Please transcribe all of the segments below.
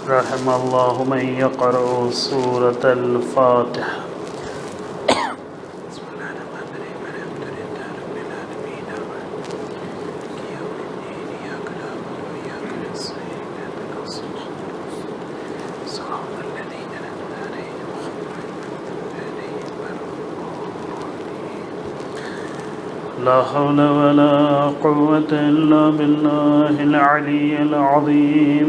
رحم اللہ من یقرأ سورة الفاتحہ. لا حول ولا قوة إلا بالله العلي العظيم.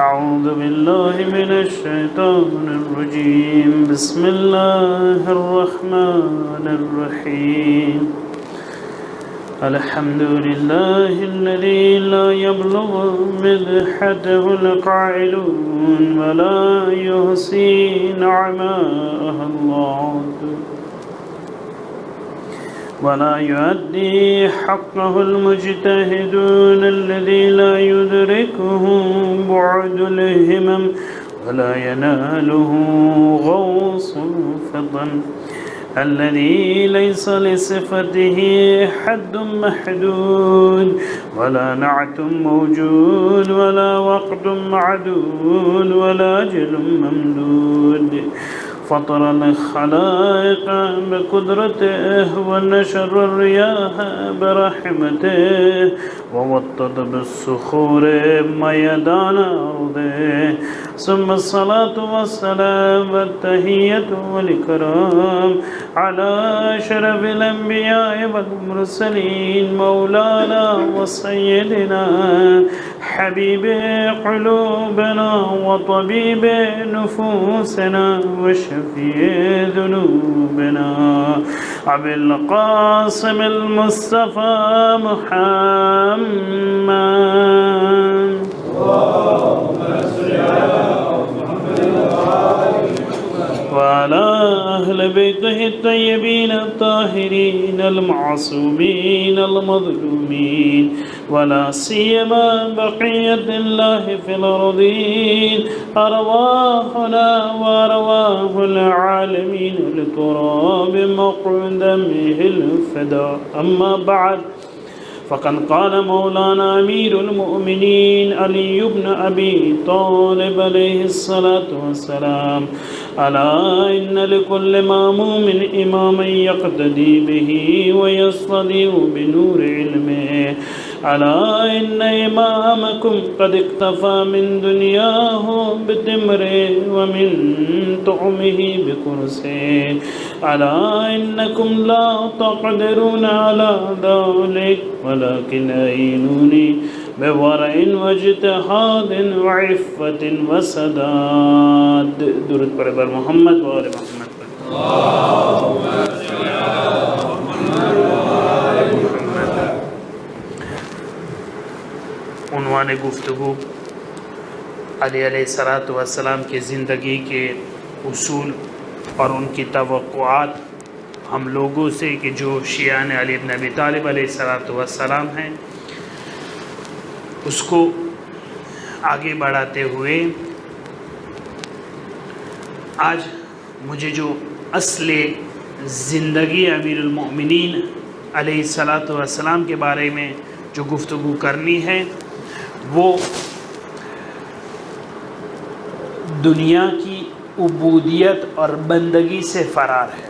أعوذ بالله من الشيطان الرجيم. بسم الله الرحمن الرحيم. الحمد لله الذي لا يبلغ مدحته القائلون ولا يحصي نعماءه الله ولا يؤدي حقه المجتهدون الذي لا يدركه بعد الهمم ولا يناله غوص فضا الذي ليس لصفته حد محدود ولا نعت موجود ولا وقت معدود ولا أجل ممدود. فطر الخلائق بقدرته ونشر الرياح برحمته ووطد بالصخور ميدان أرضه. ثم الصلاة والسلام والتحية والإكرام على أشرف الأنبياء والمرسلين مولانا وسيدنا حبيب قلوبنا وطبيب نفوسنا وشفيع ذنوبنا أبي القاسم المصطفى محمد وعلى أهل بيته الطيبين الطاهرين المعصومين المظلومين ولا سيما بقية الله في الأرضين. أرواحنا وأرواح العالمين لتراب مقدمه الفداء. أما بعد، فقد قال مولانا أمير المؤمنين علي بن أبي طالب عليه الصلاة والسلام: ألا إن لكل مأموم إماما يقتدي به ويصطدي بنور علمه. ألا إن إمامكم قد اكتفى من دنياه بتمره ومن طعمه بكرسه. ألا إنكم لا تقدرون على ذلك ولكن أعينوني بورع واجتهاد وعفة وسداد. درود پڑھے بر محمد و آل محمد. اللهم صل على محمد وآل محمد. عنوان گفتگو علی علیہ السلام کی زندگی کے اصول اور ان کی توقعات ہم لوگوں سے کہ جو شیعان علی بن ابی طالب علیہ السلام ہیں، اس کو آگے بڑھاتے ہوئے آج مجھے جو اصل زندگی امیر المؤمنین علیہ السلام کے بارے میں جو گفتگو کرنی ہے وہ دنیا کی عبودیت اور بندگی سے فرار ہے.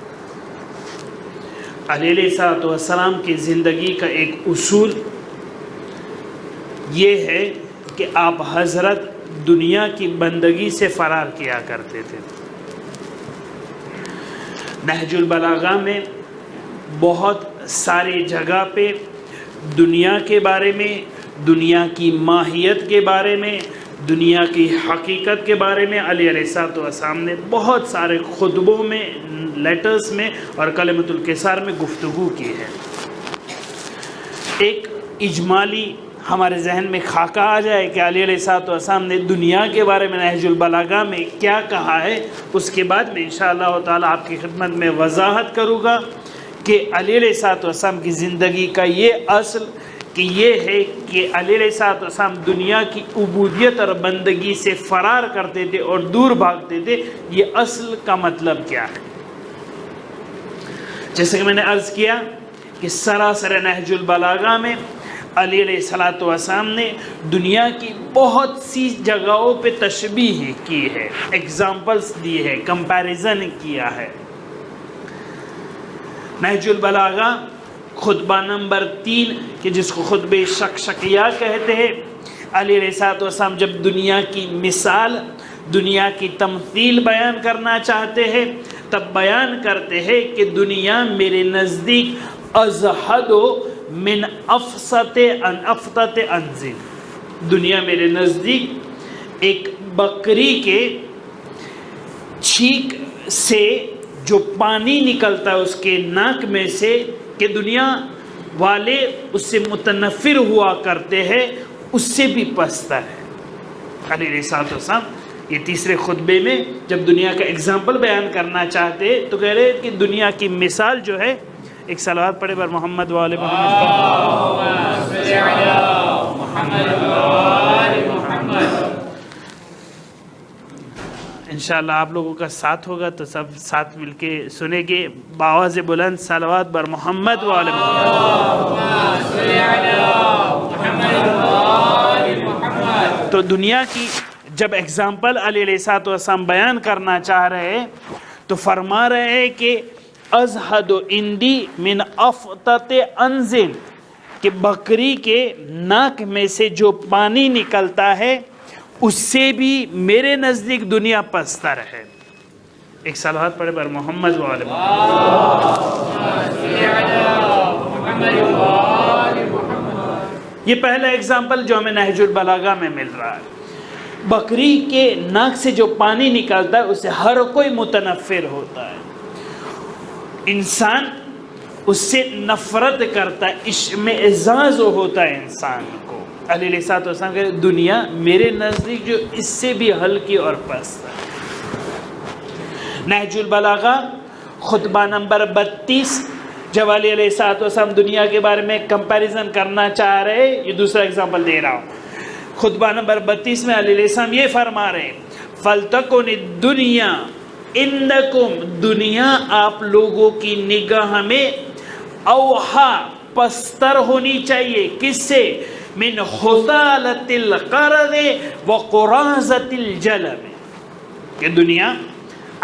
علیہ السلام کی زندگی کا ایک اصول یہ ہے کہ آپ حضرت دنیا کی بندگی سے فرار کیا کرتے تھے. نہج البلاغہ میں بہت ساری جگہ پہ دنیا کے بارے میں، دنیا کی ماہیت کے بارے میں، دنیا کی حقیقت کے بارے میں علی علیہ السلام نے بہت سارے خطبوں میں، لیٹرز میں اور کلمۃ الکسار میں گفتگو کی ہے. ایک اجمالی ہمارے ذہن میں خاکہ آ جائے کہ علی علیہ السلام نے دنیا کے بارے میں نہج البلاغہ میں کیا کہا ہے، اس کے بعد میں انشاءاللہ تعالی آپ کی خدمت میں وضاحت کروں گا کہ علی علیہ الصلوۃ والسلام کی زندگی کا یہ اصل کہ یہ ہے کہ علی علیہ الصلوۃ والسلام دنیا کی عبودیت اور بندگی سے فرار کرتے تھے اور دور بھاگتے تھے، یہ اصل کا مطلب کیا ہے؟ جیسے کہ میں نے عرض کیا کہ سراسر نہج البلاغہ میں علی علیہ الصلوۃ والسلام نے دنیا کی بہت سی جگہوں پہ تشبیہ کی ہے، ایگزامپلس دی ہے، کمپیریزن کیا ہے۔ نہج البلاغہ خطبہ نمبر 3 کہ جس کو خطبہ شکشکیہ کہتے ہیں، علی علیہ الصلوۃ والسلام جب دنیا کی مثال، دنیا کی تمثیل بیان کرنا چاہتے ہیں تب بیان کرتے ہیں کہ دنیا میرے نزدیک ازہد من افسط انزل، دنیا میرے نزدیک ایک بکری کے چھینک سے جو پانی نکلتا ہے اس کے ناک میں سے، کہ دنیا والے اس سے متنفر ہوا کرتے ہیں، اس سے بھی پستہ ہے۔ علی علیہ الصلوۃ والسلام یہ تیسرے خطبے میں جب دنیا کا اگزامپل بیان کرنا چاہتے ہیں تو کہہ رہے ہیں کہ دنیا کی مثال جو ہے، ایک صلوات پڑھے بر محمد و آل محمد۔ انشاءاللہ آپ لوگوں کا ساتھ ہوگا تو سب ساتھ مل کے سنیں گے بآواز بلند، صلوات بر محمد و آل محمد۔ تو دنیا کی جب ایگزامپل علی علیہ الصلوۃ والسلام بیان کرنا چاہ رہے ہیں تو فرما رہے ہیں کہ ازہد عندی من افطت انزل، کہ بکری کے ناک میں سے جو پانی نکلتا ہے اس سے بھی میرے نزدیک دنیا پستر ہے۔ ایک صلوات پڑھے بر محمد و آل محمد۔ یہ پہلا اگزامپل جو ہمیں نہج البلاغہ میں مل رہا ہے، بکری کے ناک سے جو پانی نکلتا ہے اس سے ہر کوئی متنفر ہوتا ہے، انسان اس سے نفرت کرتا ہے، اشمئزاز ہوتا ہے انسان کو۔ علی علیہ الصلوۃ والسلام کہ دنیا میرے نزدیک جو اس سے بھی ہلکی اور پست ہے۔ نہج البلاغہ خطبہ نمبر 32 جب علی علیہ الصلوۃ والسلام دنیا کے بارے میں کمپیریزن کرنا چاہ رہے، یہ دوسرا اگزامپل دے رہا ہوں۔ خطبہ نمبر 32 میں علی علیہ السلام یہ فرما رہے ہیں، فَلْتَكُنِ الدُّنْيَا عِنْدَكُمْ، دنیا آپ لوگوں کی نگاہ میں اوہا پستر ہونی چاہیے، کس سے؟ من خطالت القرد وقراضت الجلب، کہ دنیا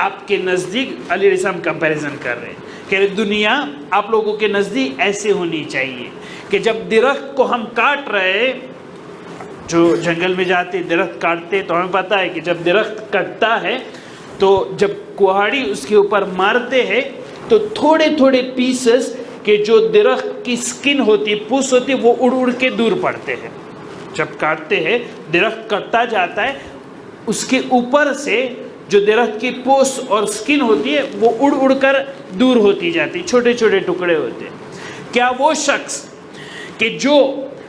آپ کے نزدیک علی علیہ السلام کمپیریزن کر رہے ہیں کہ دنیا آپ لوگوں کے نزدیک ایسے ہونی چاہیے کہ جب درخت کو ہم کاٹ رہے، جو جنگل میں جاتے درخت کاٹتے تو ہمیں پتہ ہے کہ جب درخت کٹتا ہے تو جب کہاڑی اس کے اوپر مارتے ہیں تو تھوڑے تھوڑے پیسز کہ جو درخت کی سکن ہوتی، پوس ہوتی، وہ اڑ اڑ کے دور پڑتے ہیں۔ جب کاٹتے ہیں درخت کٹتا جاتا ہے، اس کے اوپر سے جو درخت کی پوس اور سکن ہوتی ہے وہ اڑ اڑ کر دور ہوتی جاتی، چھوٹے چھوٹے ٹکڑے ہوتے ہیں۔ کیا وہ شخص کہ جو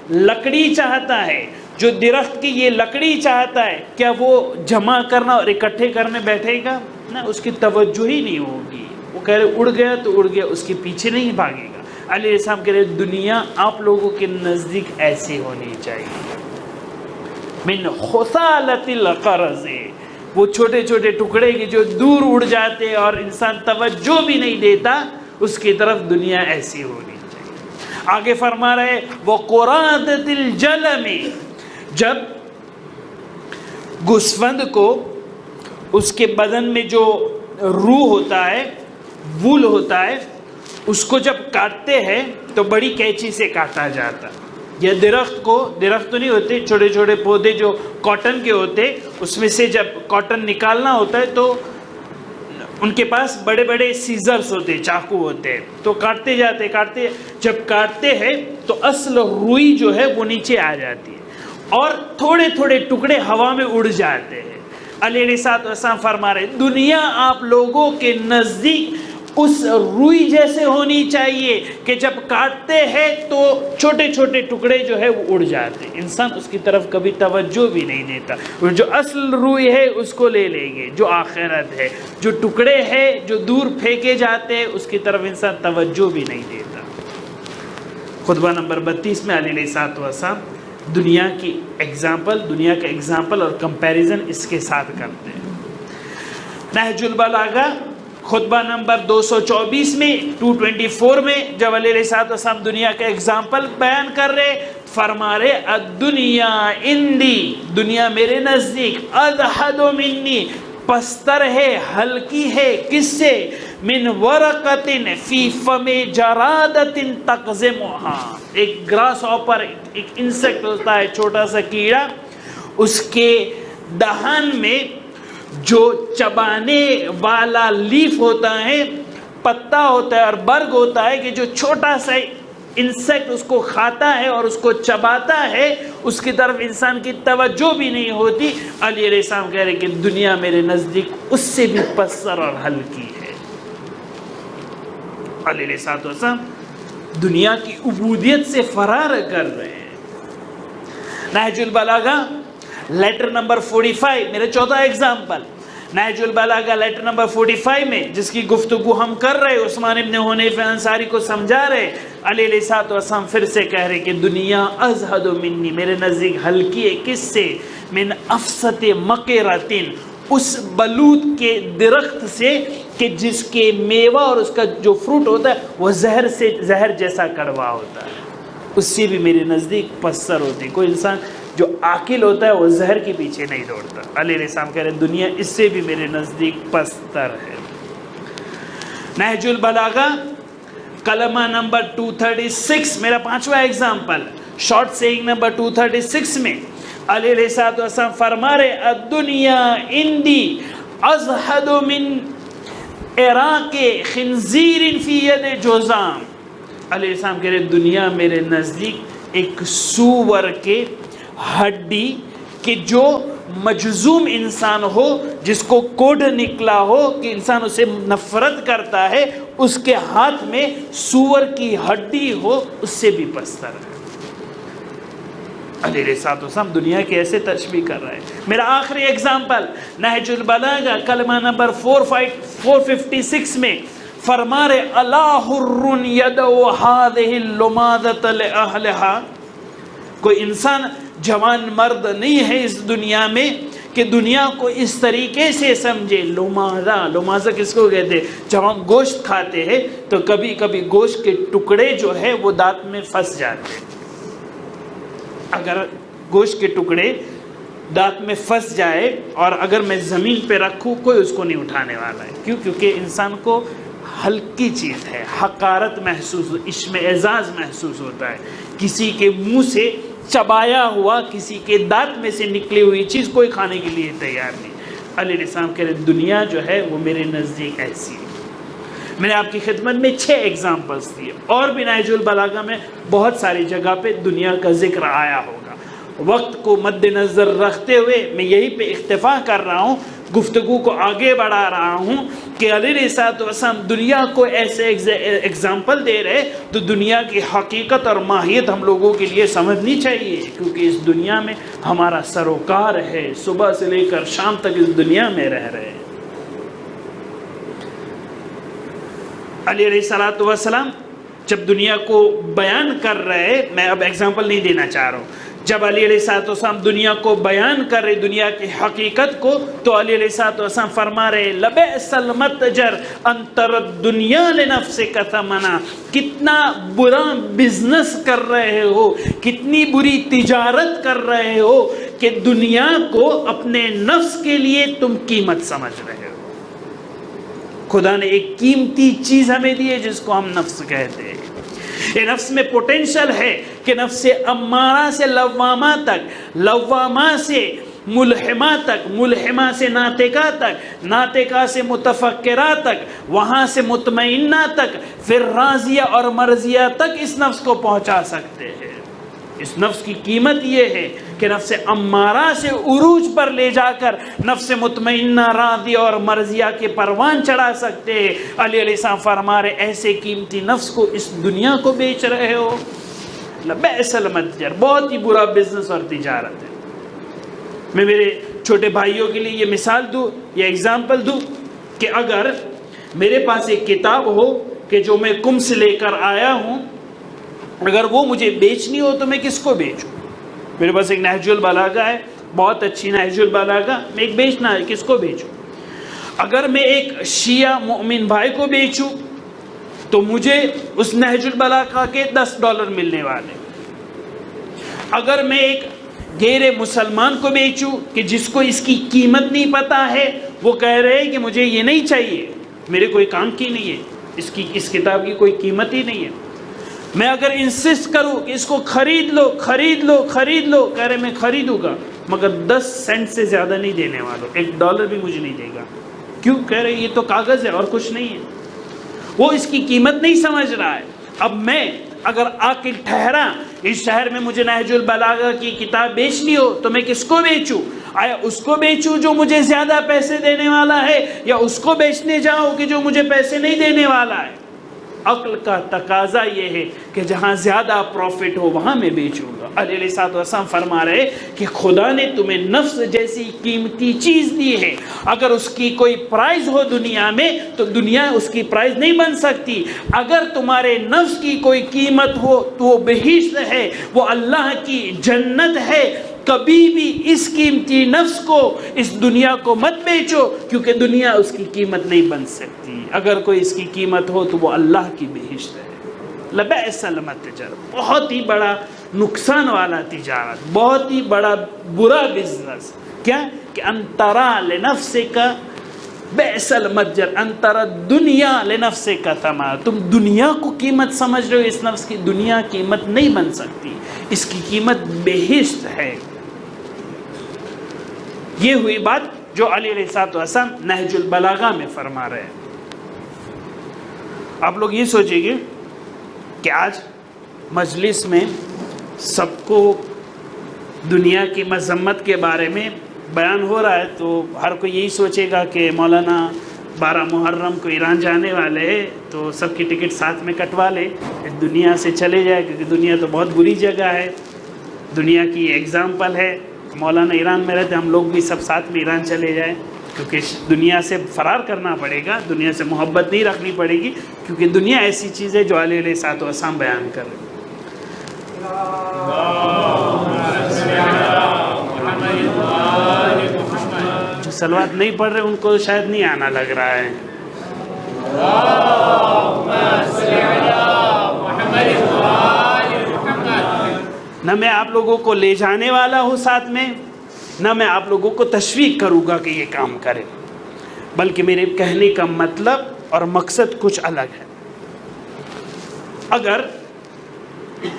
لکڑی چاہتا ہے، جو درخت کی یہ لکڑی چاہتا ہے، کیا وہ جمع کرنا اور اکٹھے کرنے بیٹھے گا؟ نہ، اس کی توجہ ہی نہیں ہوگی، وہ کہہ رہے اڑ گیا تو اڑ گیا، اس کے پیچھے نہیں بھاگے گا۔ علی علیہ السلام کہہ رہے دنیا آپ لوگوں کے نزدیک ایسی ہونی چاہیے، من خصالت القرض، وہ چھوٹے چھوٹے ٹکڑے کی جو دور اڑ جاتے اور انسان توجہ بھی نہیں دیتا، اس کی طرف دنیا ایسی ہونی چاہیے۔ آگے فرما رہے وقراضت الجلم، جب گوسفند کو اس کے بدن میں جو روح ہوتا ہے، وول ہوتا ہے، اس کو جب کاٹتے ہیں تو بڑی کینچی سے کاٹا جاتا ہے۔ یا درخت کو، درخت تو نہیں ہوتے، چھوٹے چھوٹے پودے جو کاٹن کے ہوتے، اس میں سے جب کاٹن نکالنا ہوتا ہے تو ان کے پاس بڑے بڑے سیزرز ہوتے، چاقو ہوتے ہیں، تو کاٹتے جاتے، جب کاٹتے ہیں تو اصل روئی جو ہے وہ نیچے آ جاتی ہے اور تھوڑے تھوڑے ٹکڑے ہوا میں اڑ جاتے ہیں۔ علی علیہ السلام فرما رہے دنیا آپ لوگوں کے نزدیک اس روئی جیسے ہونی چاہیے کہ جب کاٹتے ہیں تو چھوٹے چھوٹے ٹکڑے جو ہے وہ اڑ جاتے ہیں. انسان اس کی طرف کبھی توجہ بھی نہیں دیتا. جو اصل روئی ہے اس کو لے لیں گے، جو آخرت ہے. جو ٹکڑے ہیں جو دور پھینکے جاتے ہیں اس کی طرف انسان توجہ بھی نہیں دیتا. خطبہ نمبر 32 میں علیہ الصلوۃ والسلام دنیا کی ایگزامپل، دنیا کا ایگزامپل اور کمپیریزن اس کے ساتھ کرتے ہیں. نہج البلاغہ خطبہ نمبر 224 میں 224 میں جب علیہ الصلوۃ والسلام دنیا کا ایگزامپل بیان کر رہے، فرما رہے الدنیا عندی، دنیا میرے نزدیک اضحد منی، پستر ہے، ہلکی ہے، کس سے؟ من ورقۃ فی فم جرادۃ تقزمها، ایک گراس ہاپر، ایک انسیکٹ ہوتا ہے، چھوٹا سا کیڑا، اس کے دہان میں جو چبانے والا لیف ہوتا ہے، پتا ہوتا ہے اور برگ ہوتا ہے، کہ جو چھوٹا سا انسیکٹ اس کو کھاتا ہے اور اس کو چباتا ہے، اس کی طرف انسان کی توجہ بھی نہیں ہوتی. علیہ السلام کہہ رہے کہ دنیا میرے نزدیک اس سے بھی پستر اور ہلکی ہے. علیہ السلام دنیا کی عبودیت سے فرار کر رہے ہیں. نہج البلاغہ لیٹر نمبر 45 میرے چوتھا ایگزامپل، نہج البلاغہ لیٹر نمبر 45 میں جس کی گفتگو ہم کر رہے، عثمان ابن حنیفہ انصاری کو سمجھا رہے، علیہ السلام پھر سے کہہ رہے کہ دنیا ازہد منی، میرے نزدیک ہلکی ہے. کس سے؟ من افسط مقرتن، اس بلوط کے درخت سے کہ جس کے میوہ اور اس کا جو فروٹ ہوتا ہے وہ زہر جیسا کڑوا ہوتا ہے، اس سے بھی میرے نزدیک پستر ہوتی. کوئی انسان جو عاقل ہوتا ہے وہ زہر کے پیچھے نہیں دوڑتا. علیہ السلام کہہ رہے ہیں دنیا اس سے بھی میرے نزدیک پستر ہے. نہج البلاغہ کلمہ نمبر 236 میرا پانچواں ایگزامپل، شارٹ سیئنگ نمبر 236 میں علیہ السلام فرما رہے الدنیا عندی ازہد من عراق خنزیر فی ید جوزام. علیہ السلام کہہ رہے دنیا میرے نزدیک ایک سور کے ہڈی کہ جو مجزوم انسان ہو، جس کو کوڑھ نکلا ہو کہ انسان اسے نفرت کرتا ہے، اس کے ہاتھ میں سور کی ہڈی ہو، اس سے بھی پستر ہے. علیہ السلام دنیا کی ایسے تشبیہ کر رہے ہیں. میرا آخری ایگزامپل نہج البلاغہ کلمہ نمبر 456 میں فرما رہے الا حر یدعو هذه اللماذة لأهلها، کوئی انسان جوان مرد نہیں ہے اس دنیا میں کہ دنیا کو اس طریقے سے سمجھے. لماذا کس کو کہتے ہیں؟ جب ہم گوشت کھاتے ہیں تو کبھی کبھی گوشت کے ٹکڑے جو ہے وہ دانت میں پھنس جاتے ہیں. اگر گوشت کے ٹکڑے دانت میں پھنس جائے اور اگر میں زمین پہ رکھوں کوئی اس کو نہیں اٹھانے والا ہے. کیوں؟ کیونکہ انسان کو ہلکی چیز ہے، حقارت محسوس، عشم اعزاز محسوس ہوتا ہے. کسی کے منہ سے چبایا ہوا، کسی کے دانت میں سے نکلی ہوئی چیز کوئی کھانے کے لیے تیار نہیں. علیہ السلام کہہ رہے دنیا جو ہے وہ میرے نزدیک ایسی ہے. میں نے آپ کی خدمت میں 6 ایگزامپلس دیے، اور بھی نہج البلاغہ میں بہت ساری جگہ پہ دنیا کا ذکر آیا ہوگا. وقت کو مد نظر رکھتے ہوئے میں یہی پہ اکتفا کر رہا ہوں، گفتگو کو آگے بڑھا رہا ہوں کہ علیہ السلام دنیا کو ایسے ایگزامپل دے رہے تو دنیا کی حقیقت اور ماہیت ہم لوگوں کے لیے سمجھنی چاہیے، کیونکہ اس دنیا میں ہمارا سروکار ہے، صبح سے لے کر شام تک اس دنیا میں رہ رہے ہیں. علیہ الصلوۃ والسلام جب دنیا کو بیان کر رہے، میں اب ایگزامپل نہیں دینا چاہ رہا ہوں، جب علیہ الصلوۃ والسلام دنیا کو بیان کر رہے دنیا کی حقیقت کو، تو علیہ الصلوۃ والسلام فرما رہے لبئس المتجر ان تر الدنیا لنفسک ثمنا، کتنا برا بزنس کر رہے ہو، کتنی بری تجارت کر رہے ہو کہ دنیا کو اپنے نفس کے لیے تم قیمت سمجھ رہے ہو. خدا نے ایک قیمتی چیز ہمیں دی ہے جس کو ہم نفس کہتے ہیں. یہ نفس میں پوٹینشل ہے کہ نفس امارہ سے لوامہ تک، لوامہ سے ملہمہ تک، ملہمہ سے ناطقہ تک، ناطقہ سے متفکرہ تک، وہاں سے مطمئنہ تک، پھر راضیہ اور مرضیہ تک اس نفس کو پہنچا سکتے ہیں. اس نفس کی قیمت یہ ہے کہ نفس امارہ سے عروج پر لے جا کر نفس مطمئنہ راضی اور مرضیہ کے پروان چڑھا سکتے ہیں۔ علی علیہ السلام فرما رہے ایسے قیمتی نفس کو اس دنیا کو بیچ رہے ہو، بئس المتجر، بہت ہی برا بزنس اور تجارت ہے۔ میں میرے چھوٹے بھائیوں کے لیے یہ مثال دوں یا ایگزامپل دوں کہ اگر میرے پاس ایک کتاب ہو کہ جو میں کم سے لے کر آیا ہوں، اگر وہ مجھے بیچنی ہو تو میں کس کو بیچوں؟ میرے پاس ایک نہج البلاغہ ہے، بہت اچھی نہج البلاغہ، میں ایک بیچنا ہے، کس کو بیچوں؟ اگر میں ایک شیعہ مومن بھائی کو بیچوں تو مجھے اس نہج البلاغہ کے $10 ملنے والے۔ اگر میں ایک غیر مسلمان کو بیچوں کہ جس کو اس کی قیمت نہیں پتہ ہے، وہ کہہ رہے ہیں کہ مجھے یہ نہیں چاہیے، میرے کوئی کام کی نہیں ہے، اس کتاب کی کوئی قیمت ہی نہیں ہے، میں اگر انسسٹ کروں کہ اس کو خرید لو خرید لو خرید لو، کہہ رہے میں خریدوں گا مگر 10 سینٹ سے زیادہ نہیں دینے والا، $1 بھی مجھے نہیں دے گا، کیوں؟ کہہ رہے یہ تو کاغذ ہے اور کچھ نہیں ہے، وہ اس کی قیمت نہیں سمجھ رہا ہے۔ اب میں اگر عاقل ٹھہرا، اس شہر میں مجھے نہج البلاغہ کی کتاب بیچنی ہو تو میں کس کو بیچوں؟ آیا اس کو بیچوں جو مجھے زیادہ پیسے دینے والا ہے، یا اس کو بیچنے جاؤں کہ جو مجھے پیسے نہیں دینے والا ہے؟ عقل کا تقاضا یہ ہے کہ جہاں زیادہ پروفٹ ہو وہاں میں بیچوں گا۔ علیہ السلام فرما رہے کہ خدا نے تمہیں نفس جیسی قیمتی چیز دی ہے، اگر اس کی کوئی پرائز ہو دنیا میں تو دنیا اس کی پرائز نہیں بن سکتی۔ اگر تمہارے نفس کی کوئی قیمت ہو تو وہ بہشت ہے، وہ اللہ کی جنت ہے۔ کبھی بھی اس قیمتی نفس کو، اس دنیا کو مت بیچو، کیونکہ دنیا اس کی قیمت نہیں بن سکتی۔ اگر کوئی اس کی قیمت ہو تو وہ اللہ کی بہشت ہے۔ لبئس المتجر، بہت ہی بڑا نقصان والا تجارت، بہت ہی بڑا برا بزنس۔ کیا کہ انترا لنفسک بئس المتجر، انترا دنیا لنفسک ثمن، تم دنیا کو قیمت سمجھ رہے ہو، اس نفس کی دنیا قیمت نہیں بن سکتی، اس کی قیمت بہشت ہے۔ یہ ہوئی بات جو علی علیہ السلام نہج البلاغہ میں فرما رہے ہیں۔ آپ لوگ یہ سوچیں گے کہ آج مجلس میں سب کو دنیا کی مذمت کے بارے میں بیان ہو رہا ہے تو ہر کوئی یہی سوچے گا کہ مولانا 12 محرم کو ایران جانے والے ہیں تو سب کی ٹکٹ ساتھ میں کٹوا لے، دنیا سے چلے جائے، کیونکہ دنیا تو بہت بری جگہ ہے، دنیا کی ایگزامپل ہے۔ مولانا ایران میں رہتے، ہم لوگ بھی سب ساتھ میں ایران چلے جائیں، کیونکہ دنیا سے فرار کرنا پڑے گا، دنیا سے محبت نہیں رکھنی پڑے گی، کیونکہ دنیا ایسی چیز ہے جو علیہ السلام بیان کر رہے ہیں۔ جو صلوات نہیں پڑھ رہے ان کو شاید نہیں آنا لگ رہا ہے۔ نہ میں آپ لوگوں کو لے جانے والا ہوں ساتھ میں، نہ میں آپ لوگوں کو تشویق کروں گا کہ یہ کام کریں، بلکہ میرے کہنے کا مطلب اور مقصد کچھ الگ ہے۔ اگر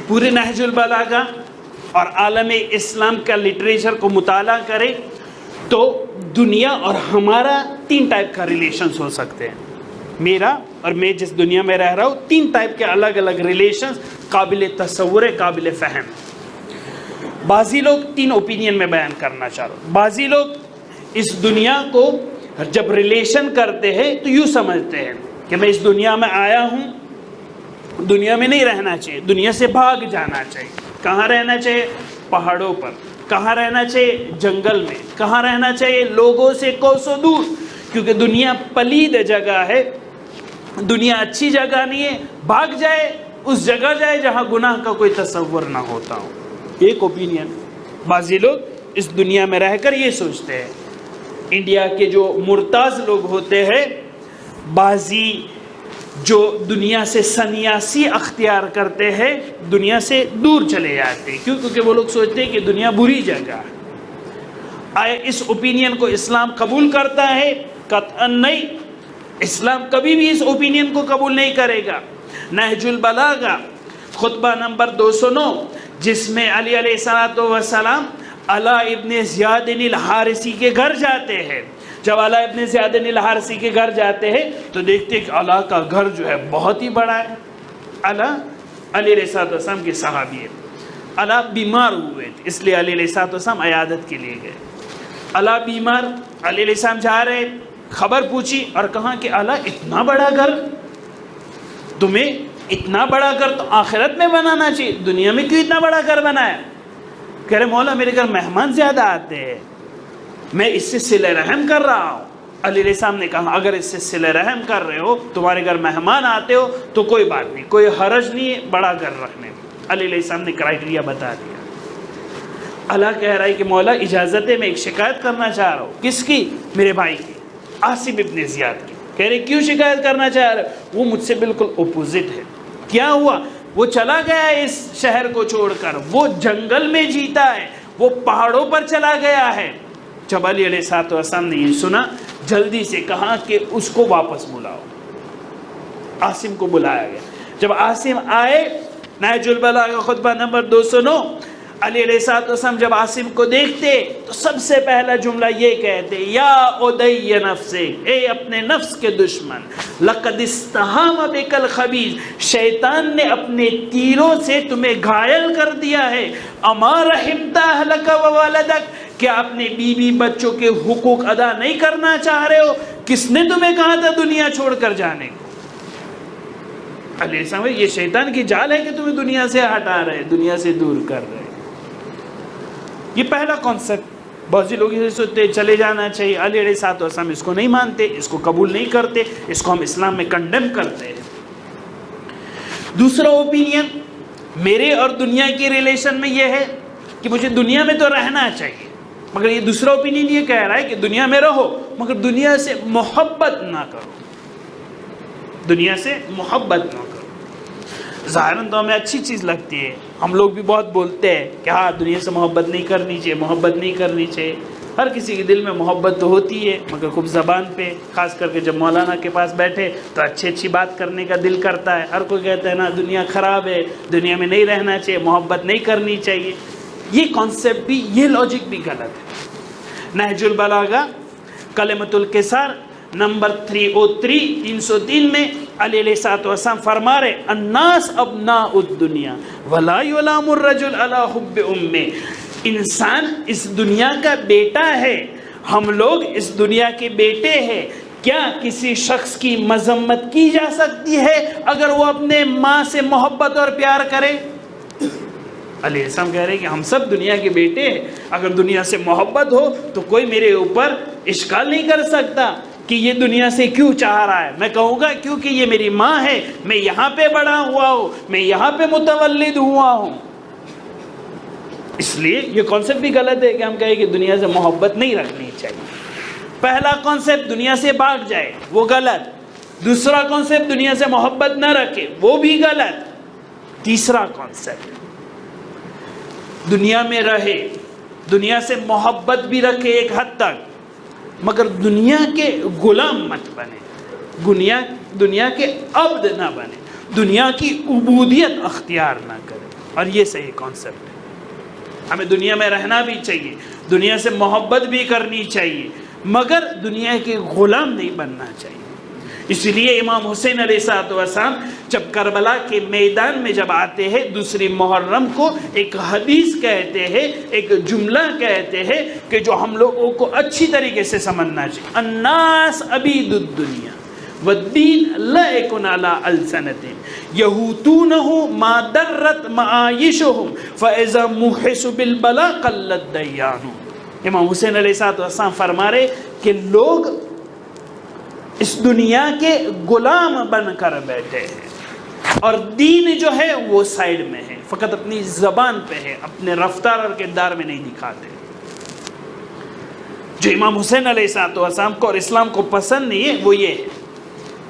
پورے نہج البلاغہ اور عالم اسلام کا لٹریچر کو مطالعہ کرے تو دنیا اور ہمارا 3 ٹائپ کا ریلیشنز ہو سکتے ہیں۔ میرا اور میں جس دنیا میں رہ رہا ہوں 3 ٹائپ کے الگ الگ ریلیشنز قابل تصور، قابل فہم۔ بعضی لوگ 3 اوپینین میں بیان کرنا چاہ رہا ہوں۔ بعضی لوگ اس دنیا کو جب ریلیشن کرتے ہیں تو یوں سمجھتے ہیں کہ میں اس دنیا میں آیا ہوں، دنیا میں نہیں رہنا چاہیے، دنیا سے بھاگ جانا چاہیے۔ کہاں رہنا چاہیے؟ پہاڑوں پر۔ کہاں رہنا چاہیے؟ جنگل میں۔ کہاں رہنا چاہیے؟ لوگوں سے کوسوں دور، کیونکہ دنیا پلید جگہ ہے، دنیا اچھی جگہ نہیں ہے۔ بھاگ جائے، اس جگہ جائے جہاں گناہ کا کوئی تصور نہ ہوتا ہو۔ ایک اوپینین۔ بعضی لوگ اس دنیا میں رہ کر یہ سوچتے ہیں، انڈیا کے جو مرتاز لوگ ہوتے ہیں، بعضی جو دنیا سے سنیاسی اختیار کرتے ہیں، دنیا سے دور چلے جاتے ہیں۔ کیوں؟ کیونکہ وہ لوگ سوچتے ہیں کہ دنیا بری جگہ ہے۔ آیا اس اوپینین کو اسلام قبول کرتا ہے؟ قطعاً نہیں۔ اسلام کبھی بھی اس اوپینین کو قبول نہیں کرے گا۔ نہج البلاغہ خطبہ نمبر 209، جس میں علی علیہ السلام علا ابن زیاد الحارثی کے گھر جاتے ہیں، جب علا ابن زیاد الحارثی کے گھر جاتے ہیں تو دیکھتے ہیں کہ علا کا گھر جو ہے بہت ہی بڑا ہے۔ علا علی علیہ السلام کے صحابی ہے۔ اللہ بیمار ہوئے تھے، اس لیے علیہ السلام عیادت کے لیے گئے۔ اللہ بیمار، علیہ السلام جا رہے، خبر پوچھی اور کہا کہ اللہ اتنا بڑا گھر، تمہیں اتنا بڑا گھر تو آخرت میں بنانا چاہیے، دنیا میں کیوں اتنا بڑا گھر بنایا؟ کہہ رہے مولا میرے گھر مہمان زیادہ آتے ہیں، میں اس سے صلہ رحم کر رہا ہوں۔ علیہ السلام نے کہا اگر اس سے صلہ رحم کر رہے ہو، تمہارے گھر مہمان آتے ہو تو کوئی بات نہیں، کوئی حرج نہیں ہے بڑا گھر رکھنے میں۔ علیہ السلام نے کرائٹیریا بتا دیا۔ اللہ کہہ رہا ہے کہ مولا اجازت ہے، میں ایک شکایت کرنا چاہ رہا ہوں۔ کس کی؟ میرے بھائی کی، عاصم ابن زیاد کی۔ کہہ رہے کیوں شکایت کرنا چاہ رہے؟ وہ مجھ سے بالکل اپوزٹ ہے۔ کیا ہوا؟ وہ چلا گیا اس شہر کو چھوڑ کر، وہ جنگل میں جیتا ہے، وہ پہاڑوں پر چلا گیا ہے۔ جب علی علیہ السلام نے یہ سنا، جلدی سے کہا کہ اس کو واپس بلاؤ۔ عاصم کو بلایا گیا۔ جب عاصم آئے، نہج البلاغہ خطبہ نمبر 209، علی علیہ السلام جب عاصم کو دیکھتے تو سب سے پہلا جملہ یہ کہتے یا عدی نفسک، اے اپنے نفس کے دشمن، لقد استہام بک الخبیث، شیطان نے اپنے تیروں سے تمہیں گھائل کر دیا ہے، اما رحمت اہلک و والدک، کیا اپنے بیوی بچوں کے حقوق ادا نہیں کرنا چاہ رہے ہو؟ کس نے تمہیں کہا تھا دنیا چھوڑ کر جانے کو؟ علیہ السلام یہ شیطان کی جال ہے کہ تمہیں دنیا سے ہٹا رہے، دنیا سے دور کر رہے۔ یہ پہلا کانسیپٹ، بہت سی لوگ یہ سوچتے چلے جانا چاہیے، علیہ السلام اس کو نہیں مانتے، اس کو قبول نہیں کرتے، اس کو ہم اسلام میں کنڈیم کرتے ہیں۔ دوسرا اوپینین میرے اور دنیا کی ریلیشن میں یہ ہے کہ مجھے دنیا میں تو رہنا چاہیے، مگر یہ دوسرا اوپینین یہ کہہ رہا ہے کہ دنیا میں رہو مگر دنیا سے محبت نہ کرو، دنیا سے محبت نہ کرو۔ ظاہراً تو ہمیں اچھی چیز لگتی ہے، ہم لوگ بھی بہت بولتے ہیں کہ ہاں دنیا سے محبت نہیں کرنی چاہیے، محبت نہیں کرنی چاہیے۔ ہر کسی کے دل میں محبت تو ہوتی ہے، مگر خوب زبان پہ، خاص کر کے جب مولانا کے پاس بیٹھے تو اچھی بات کرنے کا دل کرتا ہے۔ ہر کوئی کہتا ہے نا دنیا خراب ہے، دنیا میں نہیں رہنا چاہیے، محبت نہیں کرنی چاہیے۔ یہ کانسیپٹ بھی، یہ لاجک بھی غلط ہے۔ نہج البلاغہ کلمۃ القصار نمبر 303 میں علیہ السلام فرما رہے الناس ابناء الدنیا ولا یلام الرجل علی حب امہ، انسان اس دنیا کا بیٹا ہے، ہم لوگ اس دنیا کے بیٹے ہیں۔ کیا کسی شخص کی مذمت کی جا سکتی ہے اگر وہ اپنے ماں سے محبت اور پیار کرے؟ علیہ السلام کہہ رہے ہیں کہ ہم سب دنیا کے بیٹے ہیں، اگر دنیا سے محبت ہو تو کوئی میرے اوپر اشکال نہیں کر سکتا کہ یہ دنیا سے کیوں چاہ رہا ہے۔ میں کہوں گا کیونکہ یہ میری ماں ہے، میں یہاں پہ بڑا ہوا ہوں، میں یہاں پہ متولد ہوا ہوں۔ اس لیے یہ کانسیپٹ بھی غلط ہے کہ ہم کہیں کہ دنیا سے محبت نہیں رکھنی چاہیے۔ پہلا کانسیپٹ دنیا سے بھاگ جائے وہ غلط، دوسرا کانسیپٹ دنیا سے محبت نہ رکھے وہ بھی غلط، تیسرا کانسیپٹ دنیا میں رہے، دنیا سے محبت بھی رکھے ایک حد تک، مگر دنیا کے غلام مت بنے، دنیا کے عبد نہ بنے، دنیا کی عبودیت اختیار نہ کرے۔ اور یہ صحیح کانسیپٹ ہے۔ ہمیں دنیا میں رہنا بھی چاہیے، دنیا سے محبت بھی کرنی چاہیے، مگر دنیا کے غلام نہیں بننا چاہیے۔ اسی لیے امام حسین علیہ السلام جب کربلا کے میدان میں جب آتے ہیں، دوسری محرم کو ایک حدیث کہتے ہیں، ایک جملہ کہتے ہیں کہ جو ہم لوگوں کو اچھی طریقے سے سمجھنا چاہیے۔ الناس عبید الدنیا والدین لائق علی السنۃ یہوتونہ ما درت معایشہم فاذا محس بالبلا قل الدیان۔ امام حسین علیہ السلام فرما رہے کہ لوگ اس دنیا کے غلام بن کر بیٹھے ہیں اور دین جو ہے وہ سائیڈ میں ہے، فقط اپنی زبان پہ ہے، اپنے رفتار اور کردار میں نہیں دکھاتے۔ جو امام حسین علیہ السلام کو اور اسلام کو پسند نہیں ہے وہ یہ ہے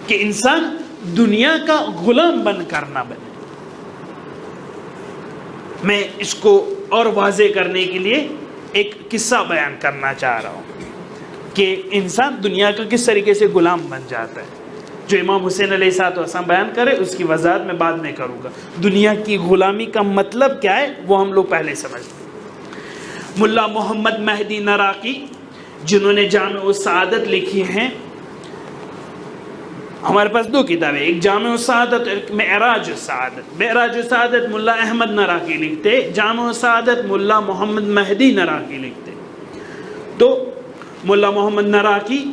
کہ انسان دنیا کا غلام بن کر نہ بنے۔ میں اس کو اور واضح کرنے کے لیے ایک قصہ بیان کرنا چاہ رہا ہوں کہ انسان دنیا کا کس طریقے سے غلام بن جاتا ہے۔ جو امام حسین علیہ السلام بیان کرے اس کی وضاحت میں بعد میں کروں گا۔ دنیا کی غلامی کا مطلب کیا ہے وہ ہم لوگ پہلے سمجھتے۔ ملا محمد مہدی نراقی جنہوں نے جامع السعادت لکھی ہیں، ہمارے پاس دو کتابیں، ایک جامع السعادت، ایک معراج السعادت۔ معراج السعادت ملا احمد نراقی لکھتے، جامع السعادت ملا محمد مہدی نراقی لکھتے۔ تو ملا محمد نراقی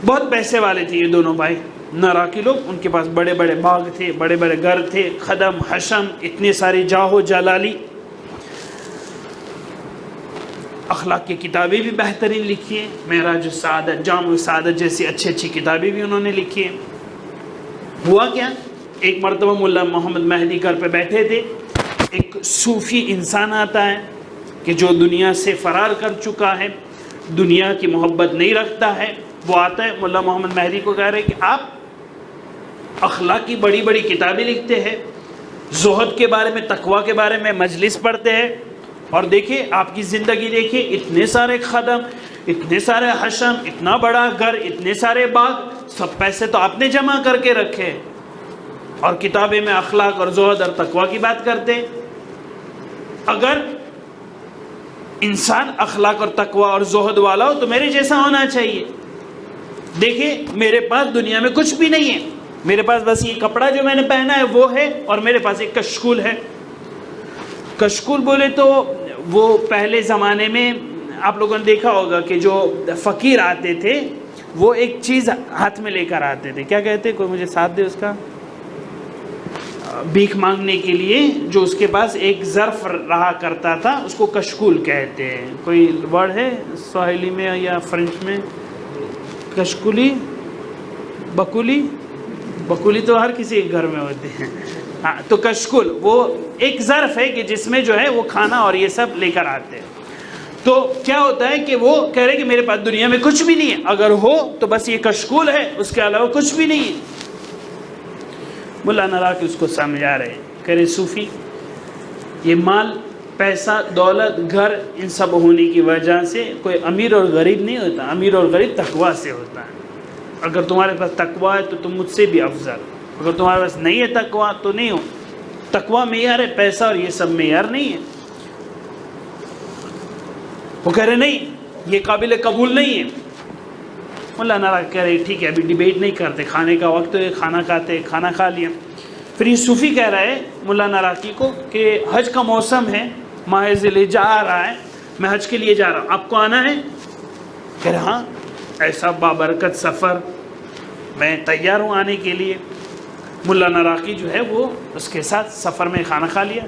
بہت پیسے والے تھے، یہ دونوں بھائی نراقی لوگ، ان کے پاس بڑے بڑے باغ تھے، بڑے بڑے گھر تھے، خدم حشم، اتنے سارے جاہو جلالی، اخلاق کی کتابیں بھی بہترین لکھی ہیں، معراج السعادت، جامع السعادت جیسی اچھی اچھی کتابیں بھی انہوں نے لکھی ہیں۔ ہوا کیا، ایک مرتبہ ملا محمد مہدی گھر پہ بیٹھے تھے، ایک صوفی انسان آتا ہے کہ جو دنیا سے فرار کر چکا ہے، دنیا کی محبت نہیں رکھتا ہے، وہ آتا ہے ملا محمد مہدی کو کہہ رہے کہ آپ اخلاق کی بڑی بڑی کتابیں لکھتے ہیں، زہد کے بارے میں، تقوی کے بارے میں مجلس پڑھتے ہیں، اور دیکھیں آپ کی زندگی دیکھیں، اتنے سارے خدم، اتنے سارے حشم، اتنا بڑا گھر، اتنے سارے باغ، سب پیسے تو آپ نے جمع کر کے رکھے، اور کتابیں میں اخلاق اور زہد اور تقوی کی بات کرتے۔ اگر انسان اخلاق اور تقوی اور زہد والا ہو تو میرے جیسا ہونا چاہیے۔ دیکھیں میرے پاس دنیا میں کچھ بھی نہیں ہے، میرے پاس بس یہ کپڑا جو میں نے پہنا ہے وہ ہے، اور میرے پاس ایک کشکول ہے۔ کشکول بولے تو وہ پہلے زمانے میں آپ لوگوں نے دیکھا ہوگا کہ جو فقیر آتے تھے وہ ایک چیز ہاتھ میں لے کر آتے تھے، کیا کہتے، کوئی مجھے ساتھ دے اس کا، بھیک مانگنے کے لیے جو اس کے پاس ایک ظرف رہا کرتا تھا اس کو کشکول کہتے ہیں۔ کوئی ورڈ ہے سواحلی میں یا فرنچ میں؟ کشکولی، بکولی، بکولی تو ہر کسی کے گھر میں ہوتے ہیں، ہاں، تو کشکول وہ ایک ظرف ہے کہ جس میں جو ہے وہ کھانا اور یہ سب لے کر آتے ہیں۔ تو کیا ہوتا ہے کہ وہ کہہ رہے کہ میرے پاس دنیا میں کچھ بھی نہیں ہے، اگر ہو تو بس یہ کشکول ہے، اس کے علاوہ کچھ بھی نہیں ہے۔ ملا نراقی اس کو سمجھا رہے، کہہ رہے صوفی، یہ مال، پیسہ، دولت، گھر، ان سب ہونے کی وجہ سے کوئی امیر اور غریب نہیں ہوتا، امیر اور غریب تقویٰ سے ہوتا ہے۔ اگر تمہارے پاس تقویٰ ہے تو تم مجھ سے بھی افضل، اگر تمہارے پاس نہیں ہے تقویٰ تو نہیں ہو۔ تقویٰ معیار ہے، پیسہ اور یہ سب معیار نہیں ہے۔ وہ کہہ رہے نہیں، یہ قابل قبول نہیں ہے۔ ملا نراقی کہہ رہے ٹھیک ہے، ابھی ڈیبیٹ نہیں کرتے، کھانے کا وقت ہے، کھانا کھاتے، کھانا کھا لیا۔ پھر یہ صوفی کہہ رہا ہے ملا نراقی کو کہ حج کا موسم ہے، ماہ ذی الحجہ آ رہا ہے، میں حج کے لیے جا رہا ہوں، آپ کو آنا ہے؟ کہہ رہے ہاں، ایسا بابرکت سفر، میں تیار ہوں آنے کے لیے۔ ملا نراقی جو ہے وہ اس کے ساتھ سفر میں کھانا کھا لیا،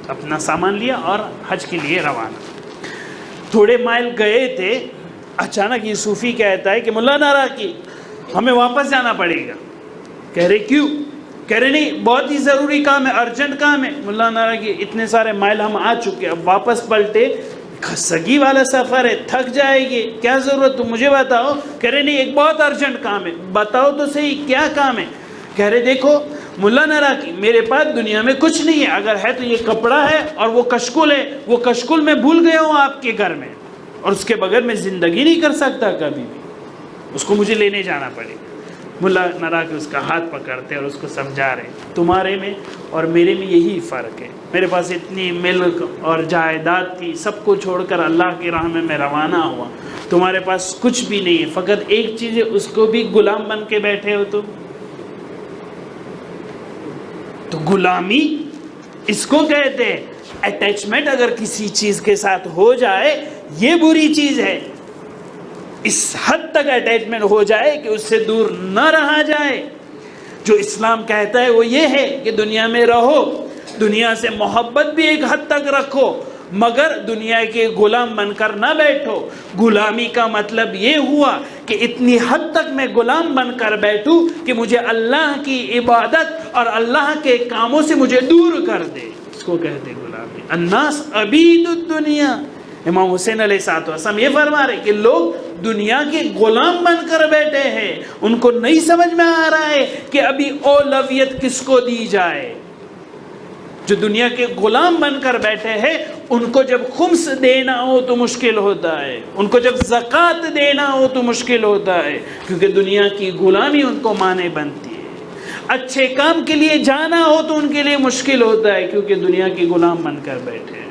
اپنا سامان لیا اور حج کے لیے روانہ۔ تھوڑے مائل گئے تھے، اچانک یہ صوفی کہتا ہے کہ ملا نراقی ہمیں واپس جانا پڑے گا۔ کہہ رہے کیوں؟ کہہ رہے نہیں، بہت ہی ضروری کام ہے، ارجنٹ کام ہے۔ ملا نراقی اتنے سارے مائل ہم آ چکے، اب واپس پلٹے، خستگی والا سفر ہے، تھک جائے گی، کیا ضرورت، تم مجھے بتاؤ۔ کہہ رہے نہیں، ایک بہت ارجنٹ کام ہے، بتاؤ تو صحیح کیا کام ہے۔ کہہ رہے دیکھو ملا نراقی، میرے پاس دنیا میں کچھ نہیں ہے، اگر ہے تو یہ کپڑا ہے اور وہ کشکول ہے، وہ کشکول میں بھول گیا ہوں آپ کے گھر میں، اور اس کے بغیر میں زندگی نہیں کر سکتا کبھی بھی، اس کو مجھے لینے جانا پڑے گا۔ ملا نراقی اس کا ہاتھ پکڑتے اور اس کو سمجھا رہے، تمہارے میں اور میرے میں یہی فرق ہے، میرے پاس اتنی ملک اور جائیداد تھی، سب کو چھوڑ کر اللہ کی راہ میں روانہ ہوا، تمہارے پاس کچھ بھی نہیں ہے، فقط ایک چیز ہے، اس کو بھی غلام بن کے بیٹھے ہو تم۔ تو غلامی اس کو کہتے ہیں، اٹیچمنٹ اگر کسی چیز کے ساتھ ہو جائے یہ بری چیز ہے، اس حد تک اٹیچمنٹ ہو جائے کہ اس سے دور نہ رہا جائے۔ جو اسلام کہتا ہے وہ یہ ہے کہ دنیا میں رہو، دنیا سے محبت بھی ایک حد تک رکھو، مگر دنیا کے غلام بن کر نہ بیٹھو۔ غلامی کا مطلب یہ ہوا کہ اتنی حد تک میں غلام بن کر بیٹھوں کہ مجھے اللہ کی عبادت اور اللہ کے کاموں سے مجھے دور کر دے، اس کو کہتے ہیں غلامی۔ الناس عبید الدنیا، امام حسین علیہ السلام یہ فرما رہے کہ لوگ دنیا کے غلام بن کر بیٹھے ہیں، ان کو نہیں سمجھ میں آ رہا ہے کہ ابھی اولویت کس کو دی جائے۔ جو دنیا کے غلام بن کر بیٹھے ہیں ان کو جب خمس دینا ہو تو مشکل ہوتا ہے، ان کو جب زکوٰۃ دینا ہو تو مشکل ہوتا ہے، کیونکہ دنیا کی غلامی ان کو مانے بنتی ہے۔ اچھے کام کے لیے جانا ہو تو ان کے لیے مشکل ہوتا ہے، کیونکہ دنیا کے غلام بن کر بیٹھے ہیں۔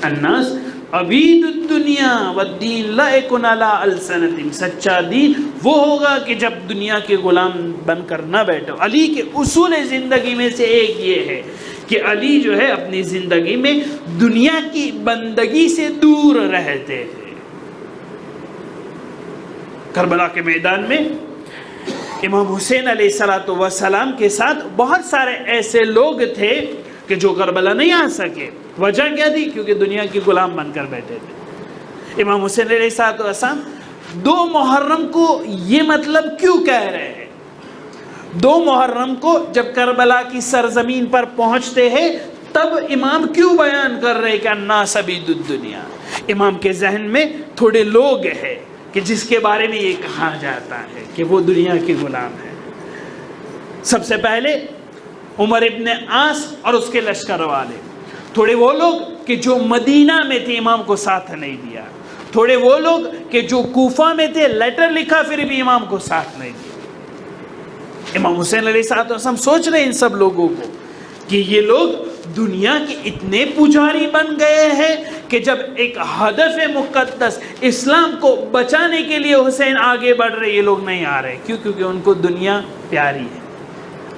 الناس عبید الدنیا والدین لائق علی السنتہم، سچا دین وہ ہوگا کہ جب دنیا کے غلام بن کر نہ بیٹھو۔ علی کے اصول زندگی میں سے ایک یہ ہے کہ علی جو ہے اپنی زندگی میں دنیا کی بندگی سے دور رہتے تھے۔ کربلا کے میدان میں امام حسین علیہ السلام کے ساتھ بہت سارے ایسے لوگ تھے کہ جو کربلا نہیں آ سکے۔ وجہ کیا تھی؟ کیونکہ دنیا کی غلام بن کر بیٹھے تھے۔ امام حسین علیہ السلام 2 محرم کو یہ مطلب کیوں کہہ رہے ہیں؟ 2 محرم کو جب کربلا کی سرزمین پر پہنچتے ہیں تب امام کیوں بیان کر رہے کہ الناس عبید الدنیا؟ امام کے ذہن میں تھوڑے لوگ ہیں کہ جس کے بارے میں یہ کہا جاتا ہے کہ وہ دنیا کے غلام ہیں۔ سب سے پہلے عمر ابن عاص اور اس کے لشکر والے، تھوڑے وہ لوگ کہ جو مدینہ میں تھے امام کو ساتھ نہیں دیا، تھوڑے وہ لوگ کہ جو کوفہ میں تھے لیٹر لکھا پھر بھی امام کو ساتھ نہیں دیا۔ امام حسین علیہ السلام سوچ رہے ان سب لوگوں کو کہ یہ لوگ دنیا کے اتنے پجاری بن گئے ہیں کہ جب ایک ہدف مقدس اسلام کو بچانے کے لیے حسین آگے بڑھ رہے، یہ لوگ نہیں آ رہے۔ کیوں؟ کیونکہ ان کو دنیا پیاری ہے۔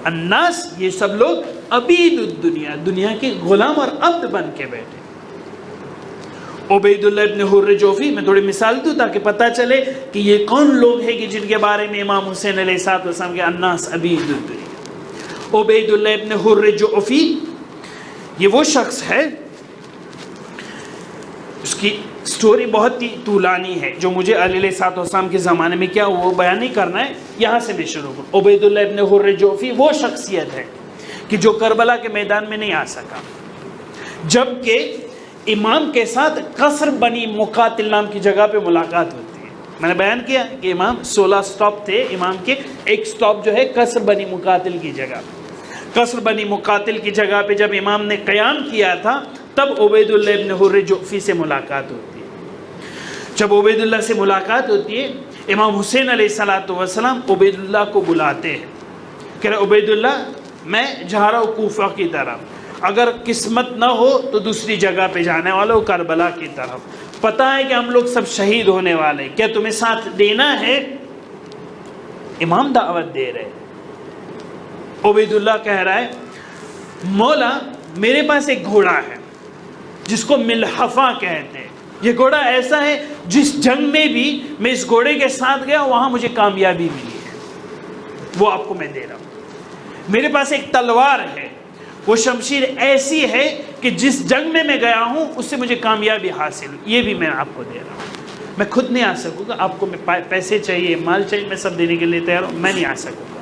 الناس یہ سب لوگ عبید الدنیا، دنیا کے غلام اور عبد بن کے بیٹھے۔ عبید اللہ ابن حر جوفی، میں تھوڑی مثال دوں تاکہ پتہ چلے کہ یہ کون لوگ ہیں کہ جن کے بارے میں امام حسین علیہ السلام کے الناس عبید الدنیا۔ عبید اللہ ابن حر جوفی یہ وہ شخص ہے، اس کی سٹوری بہت ہی طولانی ہے، جو مجھے علی علیہ السلام کے زمانے میں کیا وہ بیان نہیں کرنا ہے، یہاں سے میں شروع کروں۔ عبید اللہ ابن حر جوفی وہ شخصیت ہے کہ جو کربلا کے میدان میں نہیں آ سکا، جبکہ امام کے ساتھ قصر بنی مقاتل نام کی جگہ پہ ملاقات ہوتی ہے۔ میں نے بیان کیا کہ امام 16 سٹاپ تھے، امام کے ایک سٹاپ جو ہے قصر بنی مقاتل کی جگہ۔ قصر بنی مقاتل کی جگہ پہ جب امام نے قیام کیا تھا تب عبید اللہ ابن حر جوفی سے ملاقات ہوتی ہے۔ جب عبید اللہ سے ملاقات ہوتی ہے، امام حسین علیہ السلام عبید اللہ کو بلاتے ہیں کہ عبید اللہ میں جا رہا ہوں کوفہ کی طرف، اگر قسمت نہ ہو تو دوسری جگہ پہ جانے والا ہوں، کربلا کی طرف، پتہ ہے کہ ہم لوگ سب شہید ہونے والے، کیا تمہیں ساتھ دینا ہے؟ امام دعوت دے رہے۔ عبید اللہ کہہ رہا ہے مولا میرے پاس ایک گھوڑا ہے جس کو ملحفہ کہتے ہیں، یہ گھوڑا ایسا ہے جس جنگ میں بھی میں اس گھوڑے کے ساتھ گیا وہاں مجھے کامیابی ملی ہے، وہ آپ کو میں دے رہا ہوں۔ میرے پاس ایک تلوار ہے، وہ شمشیر ایسی ہے کہ جس جنگ میں گیا ہوں اس سے مجھے کامیابی حاصل، یہ بھی میں آپ کو دے رہا ہوں۔ میں خود نہیں آ سکوں گا، آپ کو میں پیسے چاہیے، مال چاہیے، میں سب دینے کے لیے تیار ہوں، میں نہیں آ سکوں گا۔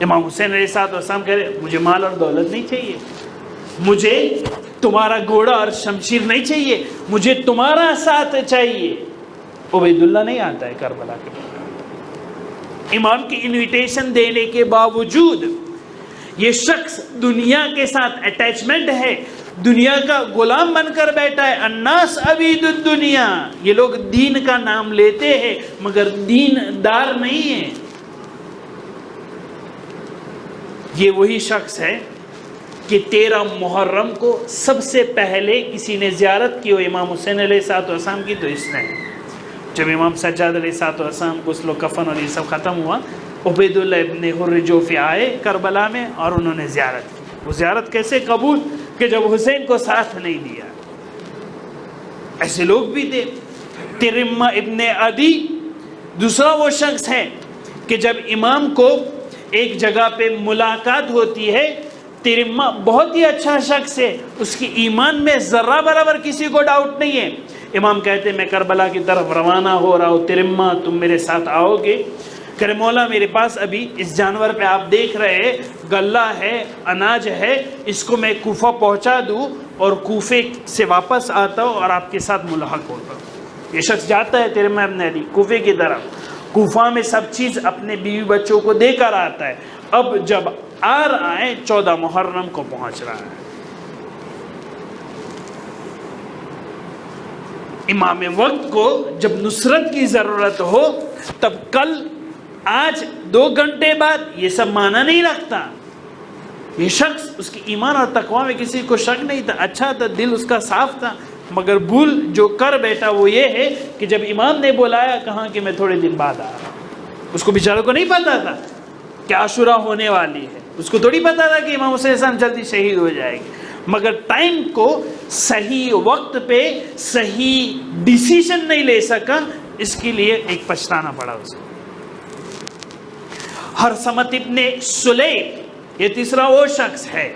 امام حسین علیہ السلام کہہ رہے مجھے مال اور دولت نہیں چاہیے، مجھے تمہارا گھوڑا اور شمشیر نہیں چاہیے، مجھے تمہارا ساتھ چاہیے۔ عبید اللہ نہیں آتا ہے کربلا کے بعد۔ امام کی انویٹیشن دینے کے باوجود یہ شخص دنیا کے ساتھ اٹیچمنٹ ہے، دنیا کا غلام بن کر بیٹھا ہے۔ الناس عبید الدنیا، یہ لوگ دین کا نام لیتے ہیں مگر دین دار نہیں ہیں۔ یہ وہی شخص ہے کہ 13 محرم کو سب سے پہلے کسی نے زیارت کی ہو امام حسین علیہ السلام کی تو اس نے۔ جب امام سجاد علیہ السلام کو غسل و کفن اور یہ سب ختم ہوا، عبید اللہ ابن حر جوفی آئے کربلا میں اور انہوں نے زیارت کی۔ وہ زیارت کیسے قبول؟ کہ جب حسین کو ساتھ نہیں دیا۔ ایسے لوگ بھی تھے۔ ترمہ ابن عدی دوسرا وہ شخص ہے کہ جب امام کو ایک جگہ پہ ملاقات ہوتی ہے، ترمہ بہت ہی اچھا شخص ہے، اس کی ایمان میں ذرہ برابر کسی کو ڈاؤٹ نہیں ہے۔ امام کہتے ہیں میں کربلا کی طرف روانہ ہو رہا ہوں، ترمہ تم میرے ساتھ آؤ گے؟ کہ مولا میرے پاس ابھی اس جانور پہ آپ دیکھ رہے ہیں غلہ ہے، اناج ہے، اس کو میں کوفہ پہنچا دوں اور کوفے سے واپس آتا ہوں اور آپ کے ساتھ ملحق ہوتا ہوں۔ یہ شخص جاتا ہے ترمہ ابن عدی کوفے کی طرف، کوفہ میں سب چیز اپنے بیوی بچوں کو دے کر آتا ہے۔ اب جب آ رہا ہے 14 محرم کو پہنچ رہا ہے، امام وقت کو جب نصرت کی ضرورت ہو تب کل آج 2 گھنٹے بعد یہ سب معنی نہیں رکھتا۔ یہ شخص اس کی ایمان اور تقوی میں کسی کو شک نہیں تھا، اچھا تھا، دل اس کا صاف تھا، مگر بھول جو کر بیٹھا وہ یہ ہے کہ جب امام نے بلایا کہاں کہ میں تھوڑے دن بعد آ رہا ہوں. اس کو بیچارے کو نہیں پتا تھا کہ عاشورہ ہونے والی ہے, اس کو تھوڑی پتا تھا کہ امام حسین علیہ السلام جلدی شہید ہو جائے گی, مگر ٹائم کو صحیح وقت پہ صحیح ڈیسیشن نہیں لے سکا, اس کے لیے ایک پچھتانا پڑا اسے. ہرثمت ابن سلیم یہ تیسرا وہ شخص ہے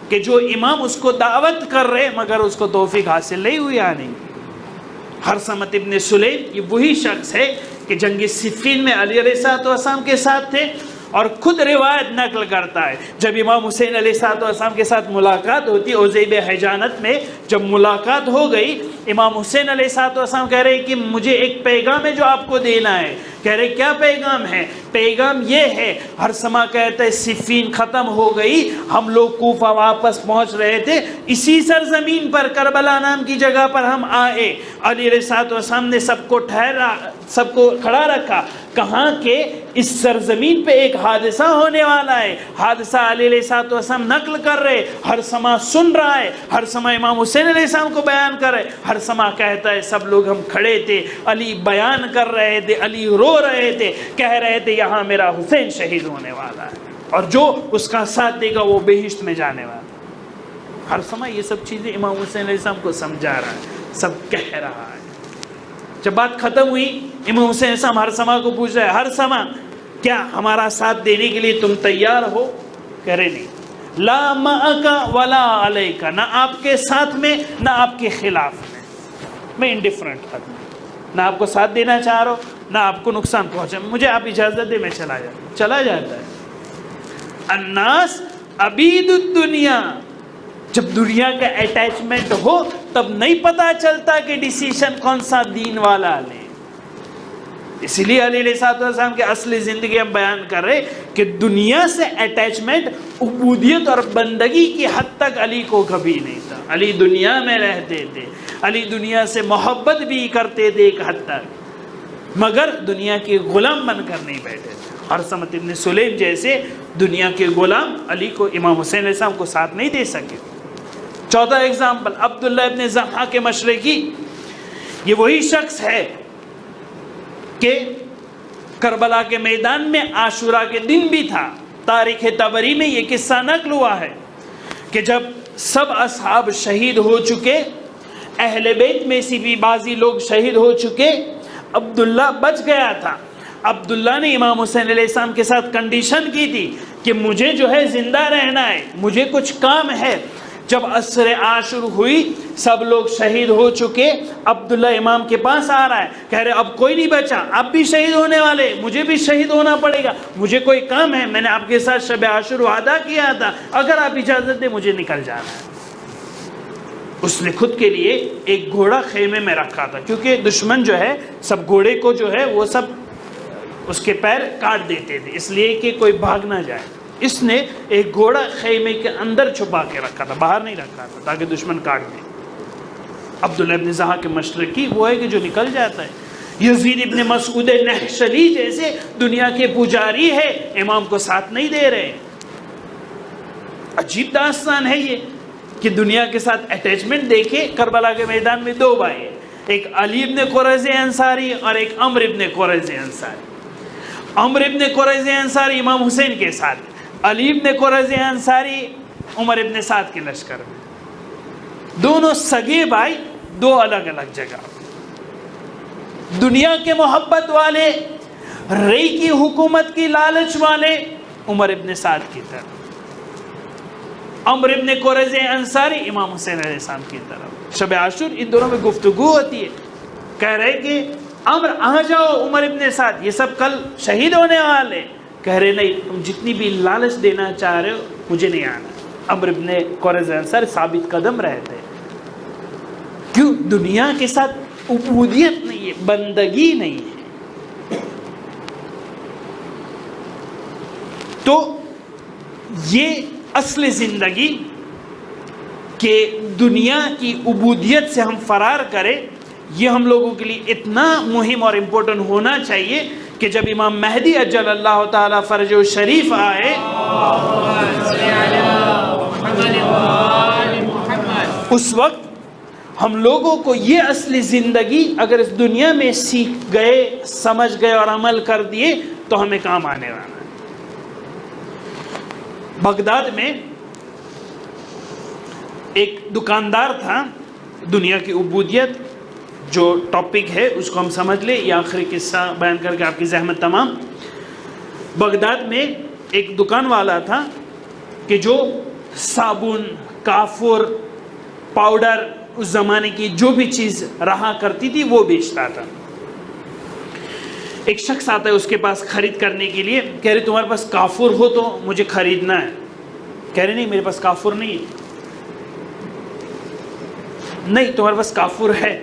کہ جو امام اس کو دعوت کر رہے مگر اس کو توفیق حاصل نہیں ہوئی آنے کی. ہرثمت ابن سلیم یہ وہی شخص ہے کہ جنگ صفین میں علی علیہ السلام کے ساتھ تھے, اور خود روایت نقل کرتا ہے جب امام حسین علیہ السلام کے ساتھ ملاقات ہوتی عزیب حجانت میں, جب ملاقات ہو گئی امام حسین علیہ السلام کہہ رہے کہ مجھے ایک پیغام ہے جو آپ کو دینا ہے. کہہ رہے کیا پیغام ہے؟ پیغام یہ ہے, ہرثمہ کہتا ہے صفین ختم ہو گئی, ہم لوگ کوفہ واپس پہنچ رہے تھے, اسی سرزمین پر کربلا نام کی جگہ پر ہم آئے, علی علیہ السلام نے سب کو کھڑا رکھا, کہاں کہ اس سرزمین پہ ایک حادثہ ہونے والا ہے. حادثہ علی علیہ السلام نقل کر رہے, ہرثمہ سن رہا ہے, ہرثمہ امام حسین علیہ السلام کو بیان کر رہے. ہرثمہ کہتا ہے سب لوگ ہم کھڑے تھے, علی بیان کر رہے تھے, علی رو رہے تھے, کہہ رہے تھے یہاں میرا حسین شہید ہونے والا ہے, اور جو اس کا ساتھ دے گا وہ بہشت میں جانے والا. ہرثمہ یہ سب چیزیں امام حسین علیہ السلام کو سمجھا رہا ہے, سب کہہ رہا ہے. جب بات ختم ہوئی امام حسین علیہ السلام ہرثمہ کو پوچھ رہے, ہرثمہ کیا ہمارا ساتھ دینے کے لیے تم تیار ہو؟ کہہ رہے نہیں. لا معک ولا علیک, نہ آپ کے ساتھ میں نہ آپ کے خلاف میں انڈیفرنٹ آدمی, نہ آپ کو ساتھ دینا چاہ رہا ہوں نہ آپ کو نقصان پہنچا, مجھے آپ اجازت دے میں چلا جاتا ہے. الناس عبید الدنیا, جب دنیا کا اٹیچمنٹ ہو تب نہیں پتا چلتا کہ ڈیسیشن کون سا دین والا لے. اسی لیے علی علیہ السلام کے اصلی زندگی ہم بیان کر رہے کہ دنیا سے اٹیچمنٹ عبودیت اور بندگی کی حد تک علی کو کبھی نہیں تھا. علی دنیا میں رہتے تھے, علی دنیا سے محبت بھی کرتے تھے ایک حد تک, مگر دنیا کے غلام بن کر نہیں بیٹھے تھے. ہرثمت ابن سلیم جیسے دنیا کے غلام علی کو امام حسین علیہ السلام کو ساتھ نہیں دے سکے. چوتھا ایگزامپل عبداللہ ابن ضحاک مشرقی, یہ وہی شخص ہے کہ کربلا کے میدان میں عاشورہ کے دن بھی تھا. تاریخ طبری میں یہ قصہ نقل ہوا ہے کہ جب سب اصحاب شہید ہو چکے, اہل بیت میں سے بھی بعضی لوگ شہید ہو چکے, عبداللہ بچ گیا تھا. عبداللہ نے امام حسین علیہ السلام کے ساتھ کنڈیشن کی تھی کہ مجھے جو ہے زندہ رہنا ہے, مجھے کچھ کام ہے. جب عصر عاشور ہوئی سب لوگ شہید ہو چکے, عبداللہ امام کے پاس آ رہا ہے, کہہ رہے اب کوئی نہیں بچا, آپ بھی شہید ہونے والے, مجھے بھی شہید ہونا پڑے گا, مجھے کوئی کام ہے, میں نے آپ کے ساتھ شب عاشور وعدہ کیا تھا, اگر آپ اجازت دیں مجھے نکل جانا ہے. اس نے خود کے لیے ایک گھوڑا خیمے میں رکھا تھا, کیونکہ دشمن جو ہے سب گھوڑے کو جو ہے وہ سب اس کے پیر کاٹ دیتے تھے, اس لیے کہ کوئی بھاگ نہ جائے. اس نے ایک گھوڑا خیمے کے اندر چھپا کے رکھا تھا, باہر نہیں رکھا تھا تاکہ دشمن کاٹ دے. عبداللہ ابن ضحاک مشرقی وہ ہے کہ جو نکل جاتا ہے. یزید ابن مسعود نحشلی جیسے دنیا کے پجاری ہے, امام کو ساتھ نہیں دے رہے. عجیب داستان ہے یہ کہ دنیا کے ساتھ اٹیچمنٹ دیکھے. کربلا کے میدان میں دو بھائی ہیں, ایک علی ابن قریظہ انصاری اور ایک عمرو ابن قریظہ انصاری. عمرو ابن قریظہ انصاری امام حسین کے ساتھ, علی ابن قریظہ انصاری عمر ابن سعد کے لشکر میں. دونوں سگے بھائی, دو الگ الگ جگہ. دنیا کے محبت والے, رئی کی حکومت کی لالچ والے عمر ابن سعد کی طرف, عمرو ابن قریظہ انصاری امام حسین علیہ السلام کی طرف. شب عاشور ان دونوں میں گفتگو ہوتی ہے, کہہ رہے کہ عمر آ جاؤ, عمر ابن سعد یہ سب کل شہید ہونے والے. کہہ رہے نہیں, تم جتنی بھی لالچ دینا چاہ رہے ہو مجھے نہیں آنا. عمرو ابن قریظہ انصاری ثابت قدم رہتے. کیوں؟ دنیا کے ساتھ عبودیت نہیں ہے, بندگی نہیں ہے. تو یہ اصل زندگی کہ دنیا کی عبودیت سے ہم فرار کریں, یہ ہم لوگوں کے لیے اتنا مہم اور امپورٹنٹ ہونا چاہیے کہ جب امام مہدی اجل اللہ تعالی فرجہ شریف آئے اس وقت ہم لوگوں کو یہ اصلی زندگی اگر اس دنیا میں سیکھ گئے، سمجھ گئے اور عمل کر دیے تو ہمیں کام آنے والا ہے۔ بغداد میں ایک دکاندار تھا، دنیا کی عبودیت جو ٹاپک ہے اس کو ہم سمجھ لیں، یہ آخری قصہ بیان کر کے آپ کی زحمت تمام۔ بغداد میں ایک دکان والا تھا کہ جو صابن، کافور، پاؤڈر، اس زمانے کی جو بھی چیز رہا کرتی تھی وہ بیچتا تھا۔ ایک شخص آتا ہے اس کے پاس خرید کرنے کے لیے، کہہ رہے تمہارے پاس کافور ہو تو مجھے خریدنا ہے۔ کہہ رہے نہیں، میرے پاس کافور نہیں ہے۔ نہیں، تمہارے پاس کافور ہے؟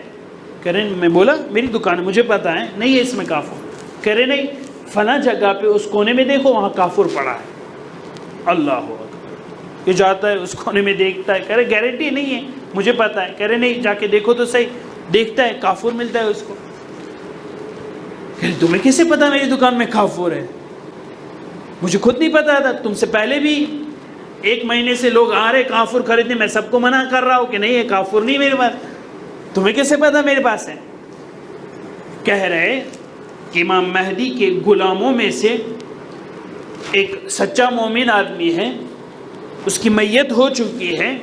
کہہ رہے میں بولا میری دکان ہے، مجھے پتا ہے نہیں ہے اس میں کافور۔ کہہ رہے نہیں، فلاں جگہ پہ اس کونے میں دیکھو وہاں کافور پڑا ہے۔ اللہ اکبر، یہ جاتا ہے اس کونے میں دیکھتا ہے، کہہ رہے گارنٹی نہیں ہے، مجھے پتا ہے۔ کہہ رہے نہیں، جا کے دیکھو تو صحیح۔ دیکھتا ہے کافور ملتا ہے اس کو۔ کہہ رہے تمہیں کیسے پتا میری دکان میں کافور ہے؟ مجھے خود نہیں پتا تھا، تم سے پہلے بھی 1 مہینے سے لوگ آ رہے کافور خریدنے، میں سب کو منع کر رہا ہوں کہ نہیں یہ کافور نہیں میرے پاس، تمہیں کیسے پتا میرے پاس ہے؟ کہہ رہے کہ امام مہدی کے غلاموں میں سے ایک سچا مومن آدمی ہے، اس کی میت ہو چکی ہے،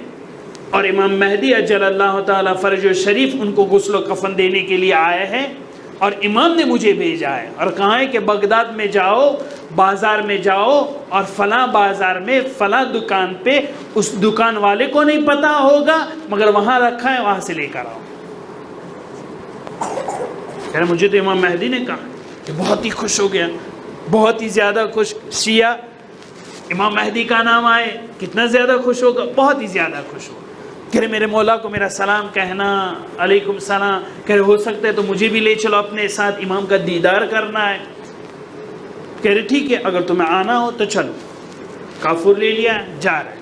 اور امام مہدی اجل اللہ تعالی فرج و شریف ان کو غسل و کفن دینے کے لیے آئے ہیں، اور امام نے مجھے بھیجا ہے اور کہا ہے کہ بغداد میں جاؤ، بازار میں جاؤ، اور فلاں بازار میں فلاں دکان پہ، اس دکان والے کو نہیں پتا ہوگا مگر وہاں رکھا ہے، وہاں سے لے کر آؤ۔ کہہ رہے مجھے تو امام مہدی نے کہا، کہ بہت ہی خوش ہو گیا، بہت ہی زیادہ خوش۔ شیعہ امام مہدی کا نام آئے کتنا زیادہ خوش ہوگا، بہت ہی زیادہ خوش ہوگا۔ کہہ رہے میرے مولا کو میرا سلام کہنا، علیکم السلام۔ کہہ رہے ہو سکتا ہے تو مجھے بھی لے چلو اپنے ساتھ، امام کا دیدار کرنا ہے۔ کہہ رہے ٹھیک ہے، اگر تمہیں آنا ہو تو چلو۔ کافور لے لیا، جا رہے۔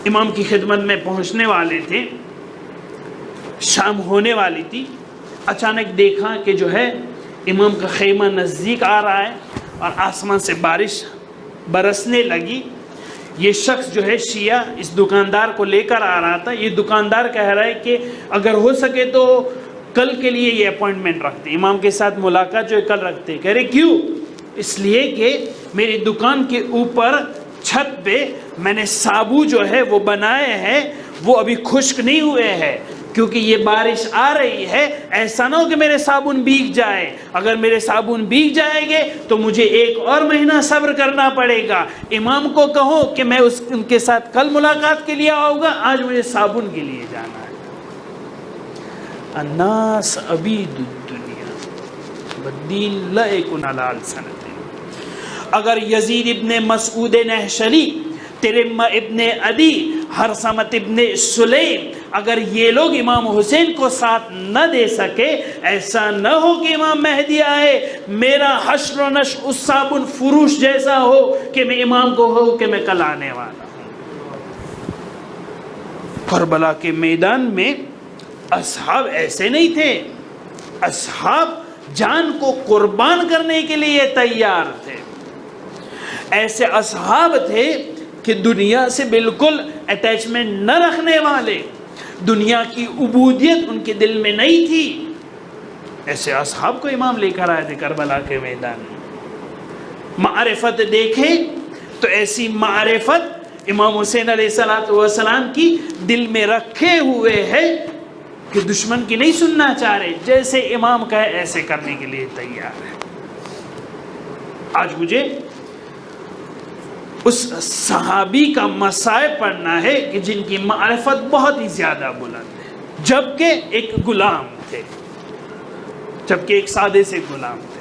امام کی خدمت میں پہنچنے والے تھے، شام ہونے والی تھی، اچانک دیکھا کہ جو ہے امام کا خیمہ نزدیک آ رہا ہے اور آسمان سے بارش برسنے لگی۔ یہ شخص جو ہے شیعہ اس دکاندار کو لے کر آ رہا تھا۔ یہ دکاندار کہہ رہا ہے کہ اگر ہو سکے تو کل کے لیے یہ اپوائنٹمنٹ رکھتے، امام کے ساتھ ملاقات جو ہے کل رکھتے۔ کہہ رہے کیوں؟ اس لیے کہ میری دکان کے اوپر چھت پہ میں نے سابو جو ہے وہ بنائے ہیں، وہ ابھی خشک نہیں ہوئے ہیں، کیونکہ یہ بارش آ رہی ہے، ایسا نہ ہو کہ میرے صابن بھیگ جائے۔ اگر میرے صابن بھیگ جائیں گے تو مجھے 1 اور مہینہ صبر کرنا پڑے گا۔ امام کو کہو کہ میں ان کے ساتھ کل ملاقات کے لیے آؤں گا، آج مجھے صابن کے لیے جانا ہے۔ الناس عبید الدنیا والدین لائق علی السنۃ۔ اگر یزید ابن مسعود نہشلی، ترمہ ابن عدی، حرثمت ابن سلیم، اگر یہ لوگ امام حسین کو ساتھ نہ دے سکے، ایسا نہ ہو کہ امام مہدی آئے میرا حشر و نشر اس صابن فروش جیسا ہو کہ میں امام کو ہو کہ میں کل آنے والا ہوں۔ کربلا کے میدان میں اصحاب ایسے نہیں تھے، اصحاب جان کو قربان کرنے کے لیے تیار تھے۔ ایسے اصحاب تھے کہ دنیا سے بالکل اٹیچمنٹ نہ رکھنے والے، دنیا کی عبودیت ان کے دل میں نہیں تھی۔ ایسے اصحاب کو امام لے کر آئے تھے کربلا کے میدان میں۔ معرفت دیکھیں تو ایسی معرفت امام حسین علیہ السلام کی دل میں رکھے ہوئے ہے کہ دشمن کی نہیں سننا چاہ رہے، جیسے امام کہے ایسے کرنے کے لیے تیار ہے۔ آج مجھے اس صحابی کا مسائب پڑھنا ہے کہ جن کی معرفت بہت ہی زیادہ بلند ہے، جبکہ ایک غلام تھے، جبکہ ایک سادے سے غلام تھے۔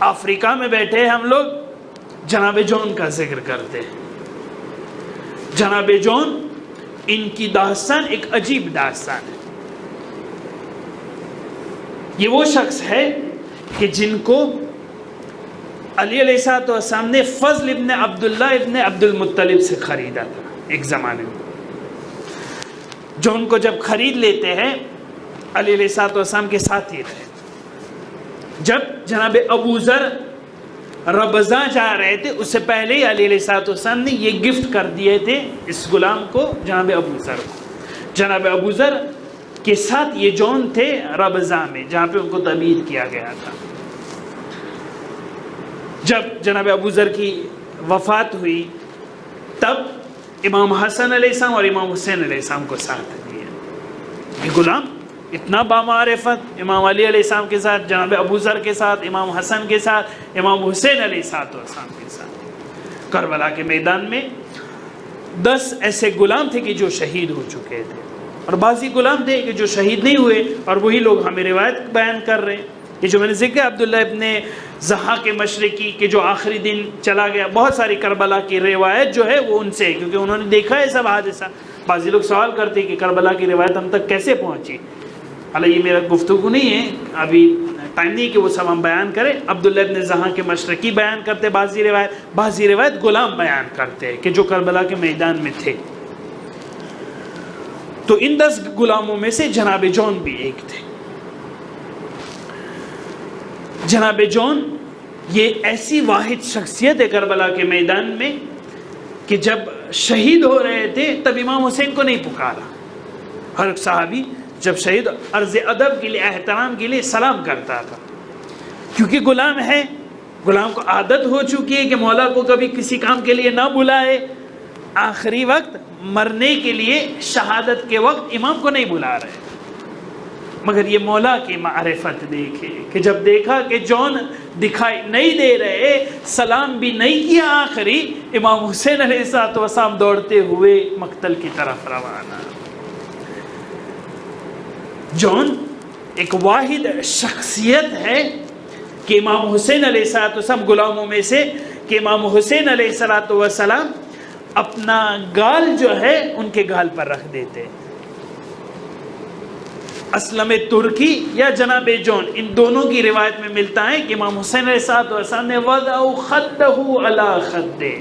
افریقہ میں بیٹھے ہم لوگ جناب جون کا ذکر کرتے ہیں۔ جناب جون، ان کی داستان ایک عجیب داستان ہے۔ یہ وہ شخص ہے کہ جن کو علی علیہ السلام نے فضل ابن عبداللہ ابن عبد المطلب سے خریدا تھا ایک زمانے میں۔ جو ان کو جب خرید لیتے ہیں علی علیہ السلام کے ساتھ ہی رہے۔ جب جناب ابو ذر ربضہ جا رہے تھے اس سے پہلے ہی علی علیہ السلام نے یہ گفٹ کر دیے تھے اس غلام کو جناب ابو ذر کو. جناب ابو ذر کے ساتھ یہ جون تھے ربضہ میں جہاں پہ ان کو تبعید کیا گیا تھا. جب جناب ابو ذر کی وفات ہوئی تب امام حسن علیہ السلام اور امام حسین علیہ السلام کو ساتھ دیا. یہ غلام اتنا بامعرفت امام علی علیہ السلام کے ساتھ، جناب ابو ذر کے ساتھ، امام حسن کے ساتھ، امام حسین علیہ السلام کے ساتھ. کربلا کے میدان میں 10 ایسے غلام تھے کہ جو شہید ہو چکے تھے، اور بعضی غلام تھے کہ جو شہید نہیں ہوئے، اور وہی لوگ ہمیں روایت بیان کر رہے ہیں. یہ جو میں نے ذکر عبداللہ ابن ضحاک مشرقی کہ جو آخری دن چلا گیا، بہت ساری کربلا کی روایت جو ہے وہ ان سے ہے، کیونکہ انہوں نے دیکھا ہے سب حادثہ. بعضی لوگ سوال کرتے ہیں کہ کربلا کی روایت ہم تک کیسے پہنچی. حالانکہ یہ میرا گفتگو نہیں ہے، ابھی ٹائم نہیں کہ وہ سب ہم بیان کریں. عبداللہ ابن ضحاک مشرقی بیان کرتے بعضی روایت غلام بیان کرتے ہیں کہ جو کربلا کے میدان میں تھے. تو ان 10 غلاموں میں سے جناب جون بھی ایک تھے. جناب جون یہ ایسی واحد شخصیت ہے کربلا کے میدان میں کہ جب شہید ہو رہے تھے تب امام حسین کو نہیں پکارا. ہر صحابی جب شہید عرض ادب کے لیے، احترام کے لیے سلام کرتا تھا، کیونکہ غلام ہے، غلام کو عادت ہو چکی ہے کہ مولا کو کبھی کسی کام کے لیے نہ بلائے. آخری وقت مرنے کے لیے، شہادت کے وقت امام کو نہیں بلا رہے. مگر یہ مولا کی معرفت دیکھے کہ جب دیکھا کہ جون دکھائی نہیں دے رہے، سلام بھی نہیں کیا، آخری امام حسین علیہ السلام دوڑتے ہوئے مقتل کی طرف روانہ. جون ایک واحد شخصیت ہے کہ امام حسین علیہ السلام غلاموں میں سے کہ امام حسین علیہ السلام اپنا گال جو ہے ان کے گال پر رکھ دیتے. اسلم ترکی یا جناب جون، ان دونوں کی روایت میں ملتا ہے کہ امام حسین علیہ السلام نے وضع خدہ علی خدہ،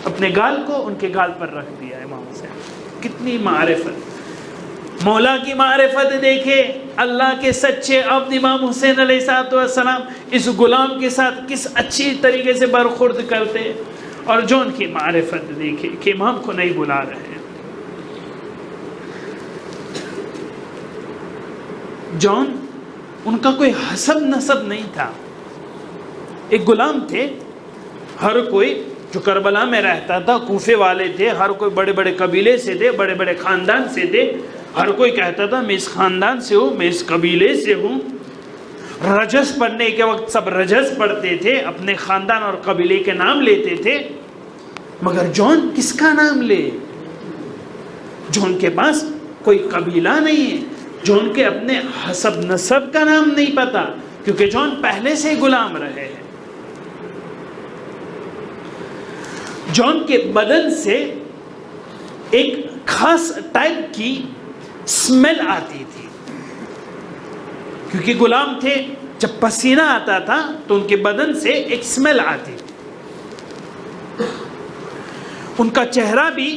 اپنے گال کو ان کے گال پر رکھ دیا. امام حسین کتنی معرفت، مولا کی معرفت دیکھے. اللہ کے سچے عبد امام حسین علیہ السلام اس غلام کے ساتھ کس اچھی طریقے سے برخورد کرتے، اور جون کی معرفت دیکھے کہ امام کو نہیں بلا رہے. جون ان کا کوئی حسب نسب نہیں تھا، ایک غلام تھے. ہر کوئی جو کربلا میں رہتا تھا، کوفے والے تھے، ہر کوئی بڑے بڑے قبیلے سے تھے، بڑے بڑے خاندان سے تھے. ہر کوئی کہتا تھا میں اس خاندان سے ہوں، میں اس قبیلے سے ہوں. رجس پڑھنے کے وقت سب رجس پڑھتے تھے، اپنے خاندان اور قبیلے کے نام لیتے تھے. مگر جون کس کا نام لے؟ جون کے پاس کوئی قبیلہ نہیں ہے، جون کے اپنے حسب نسب کا نام نہیں پتا، کیونکہ جون پہلے سے غلام رہے ہیں. جون کے بدن سے ایک خاص ٹائپ کی سمیل آتی تھی، کیونکہ غلام تھے. جب پسینہ آتا تھا تو ان کے بدن سے ایک سمیل آتی تھی. ان کا چہرہ بھی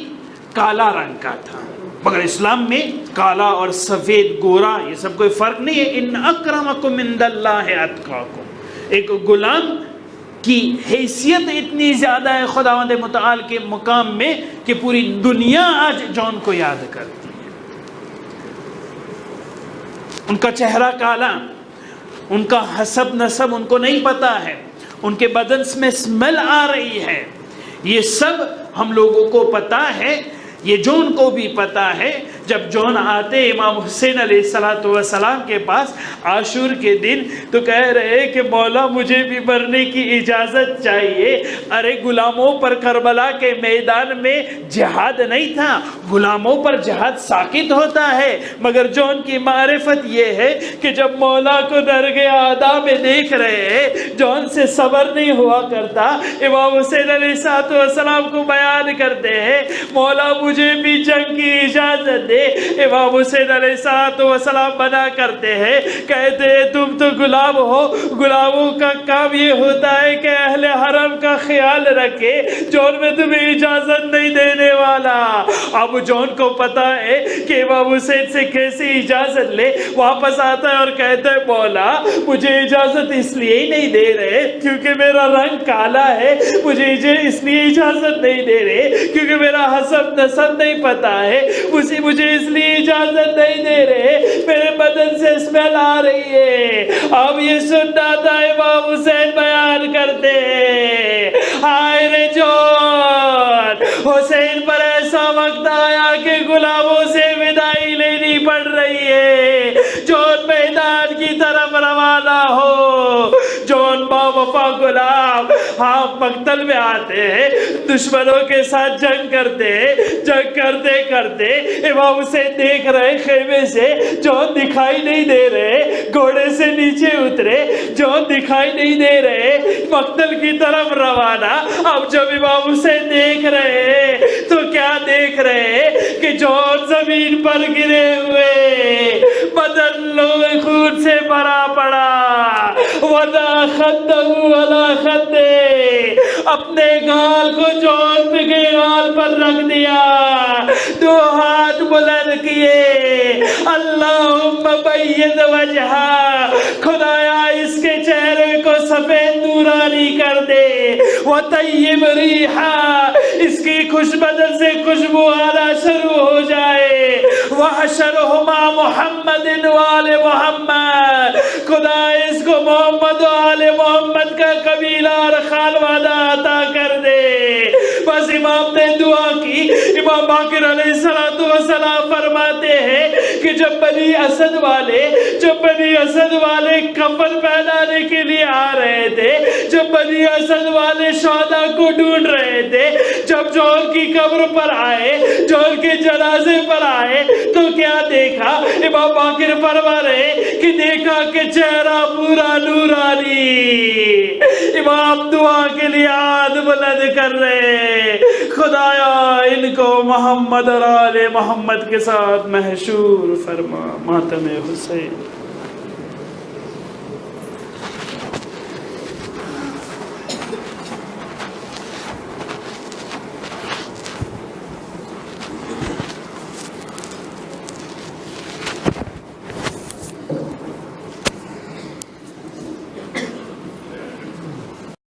کالا رنگ کا تھا، مگر اسلام میں کالا اور سفید، گورا یہ سب کوئی فرق نہیں ہے. ان اکرمکم عند اللہ اتقاکم. ایک غلام کی حیثیت اتنی زیادہ ہے خداوند متعال کے مقام میں کہ پوری دنیا آج جون کو یاد کرتی ہے. ان کا چہرہ کالا، ان کا حسب نسب ان کو نہیں پتا ہے، ان کے بدن میں اسمیل آ رہی ہے. یہ سب ہم لوگوں کو پتا ہے، یہ جون کو بھی پتا ہے. جب جون آتے امام حسین علیہ السلام کے پاس عاشور کے دن تو کہہ رہے کہ مولا مجھے بھی مرنے کی اجازت چاہیے. ارے غلاموں پر کربلا کے میدان میں جہاد نہیں تھا، غلاموں پر جہاد ساکت ہوتا ہے. مگر جون کی معرفت یہ ہے کہ جب مولا کو درگاہ اعلیٰ میں دیکھ رہے ہیں، جون سے صبر نہیں ہوا کرتا. امام حسین علیہ السلام کو بیان کرتے ہیں مولا مجھے بھی جنگ کی اجازت دے. کرتے امام حسین علیہ السلام منع کرتے ہیں، کہتے ہیں تم تو غلام ہو، غلاموں کا کام یہ ہوتا ہے کہ اہل حرم کا خیال رکھے، جون میں تمہیں اجازت نہیں دینے والا۔ اب جون کو پتا ہے کہ امام حسین سے کیسے اجازت لے، واپس آتا ہے اور کہتا ہے مولا مجھے اجازت اس لیے ہی نہیں دے رہے کیونکہ میرا رنگ کالا ہے، مجھے اس لیے اجازت نہیں دے رہے کیونکہ میرا حسب نسب نہیں پتا ہے، مجھے اس لیے اجازت نہیں دے رہے، میرے بدن سے اسمیل آ رہی ہے۔ اب یہ سننا تھا امام حسین بیان کرتے ہیں، ہائے رے جون، حسین پر ایسا وقت آیا کہ غلاموں سے وداعی لینی پڑ رہی ہے، جون میدان کی طرف روانہ ہو۔ جون با وفا غلام ہاں مقتل میں آتے ہیں، دشمنوں کے ساتھ جنگ کرتے ہیں، جنگ کرتے کرتے امام حسین دیکھ رہے خیمے سے جون دکھائی نہیں دے رہے، گھوڑے سے نیچے اترے، جون دکھائی نہیں دے رہے، مقتل کی طرف روانہ۔ اب جب امام حسین دیکھ رہے تو کیا دیکھ رہے کہ جون زمین پر گرے ہوئے، بدن لوہے خون سے بھرا پڑا، وَدَا خَدَّهُ عَلَى خَدِّهِ، اپنے گال کو جون کے گال پر رکھ دیا، دو ہاتھ بلند کیے، اللہم بید وجہا، خدایا اس کے چہرے کو سفید نورانی کر دے، وطیب ریحا، اس کی خوش بدن سے خوشبو آنا شروع ہو جائے، وحشرہما محمد وآل محمد، خدا اس کو محمد و آل محمد کا قبیلہ اور خانوادہ عطا کر دے۔ بس امام نے دعا کی۔ امام باقر علیہ السلام فرماتے ہیں کہ جب بنی اسد والے کفن پہنانے کے لیے آ رہے تھے، جب بنی اسد والے شہداء کو ڈھونڈ رہے تھے، جب جون کی قبر پر آئے، جون کے جنازے پر آئے تو کیا دیکھا؟ امام باقر فرما رہے کہ دیکھا کہ چہرہ پورا نورانی۔ امام دعا کے لیے ہاتھ بلند کر رہے، خدایا ان کو محمد اور آل محمد کے ساتھ محشور فرما۔ ماتم حسین۔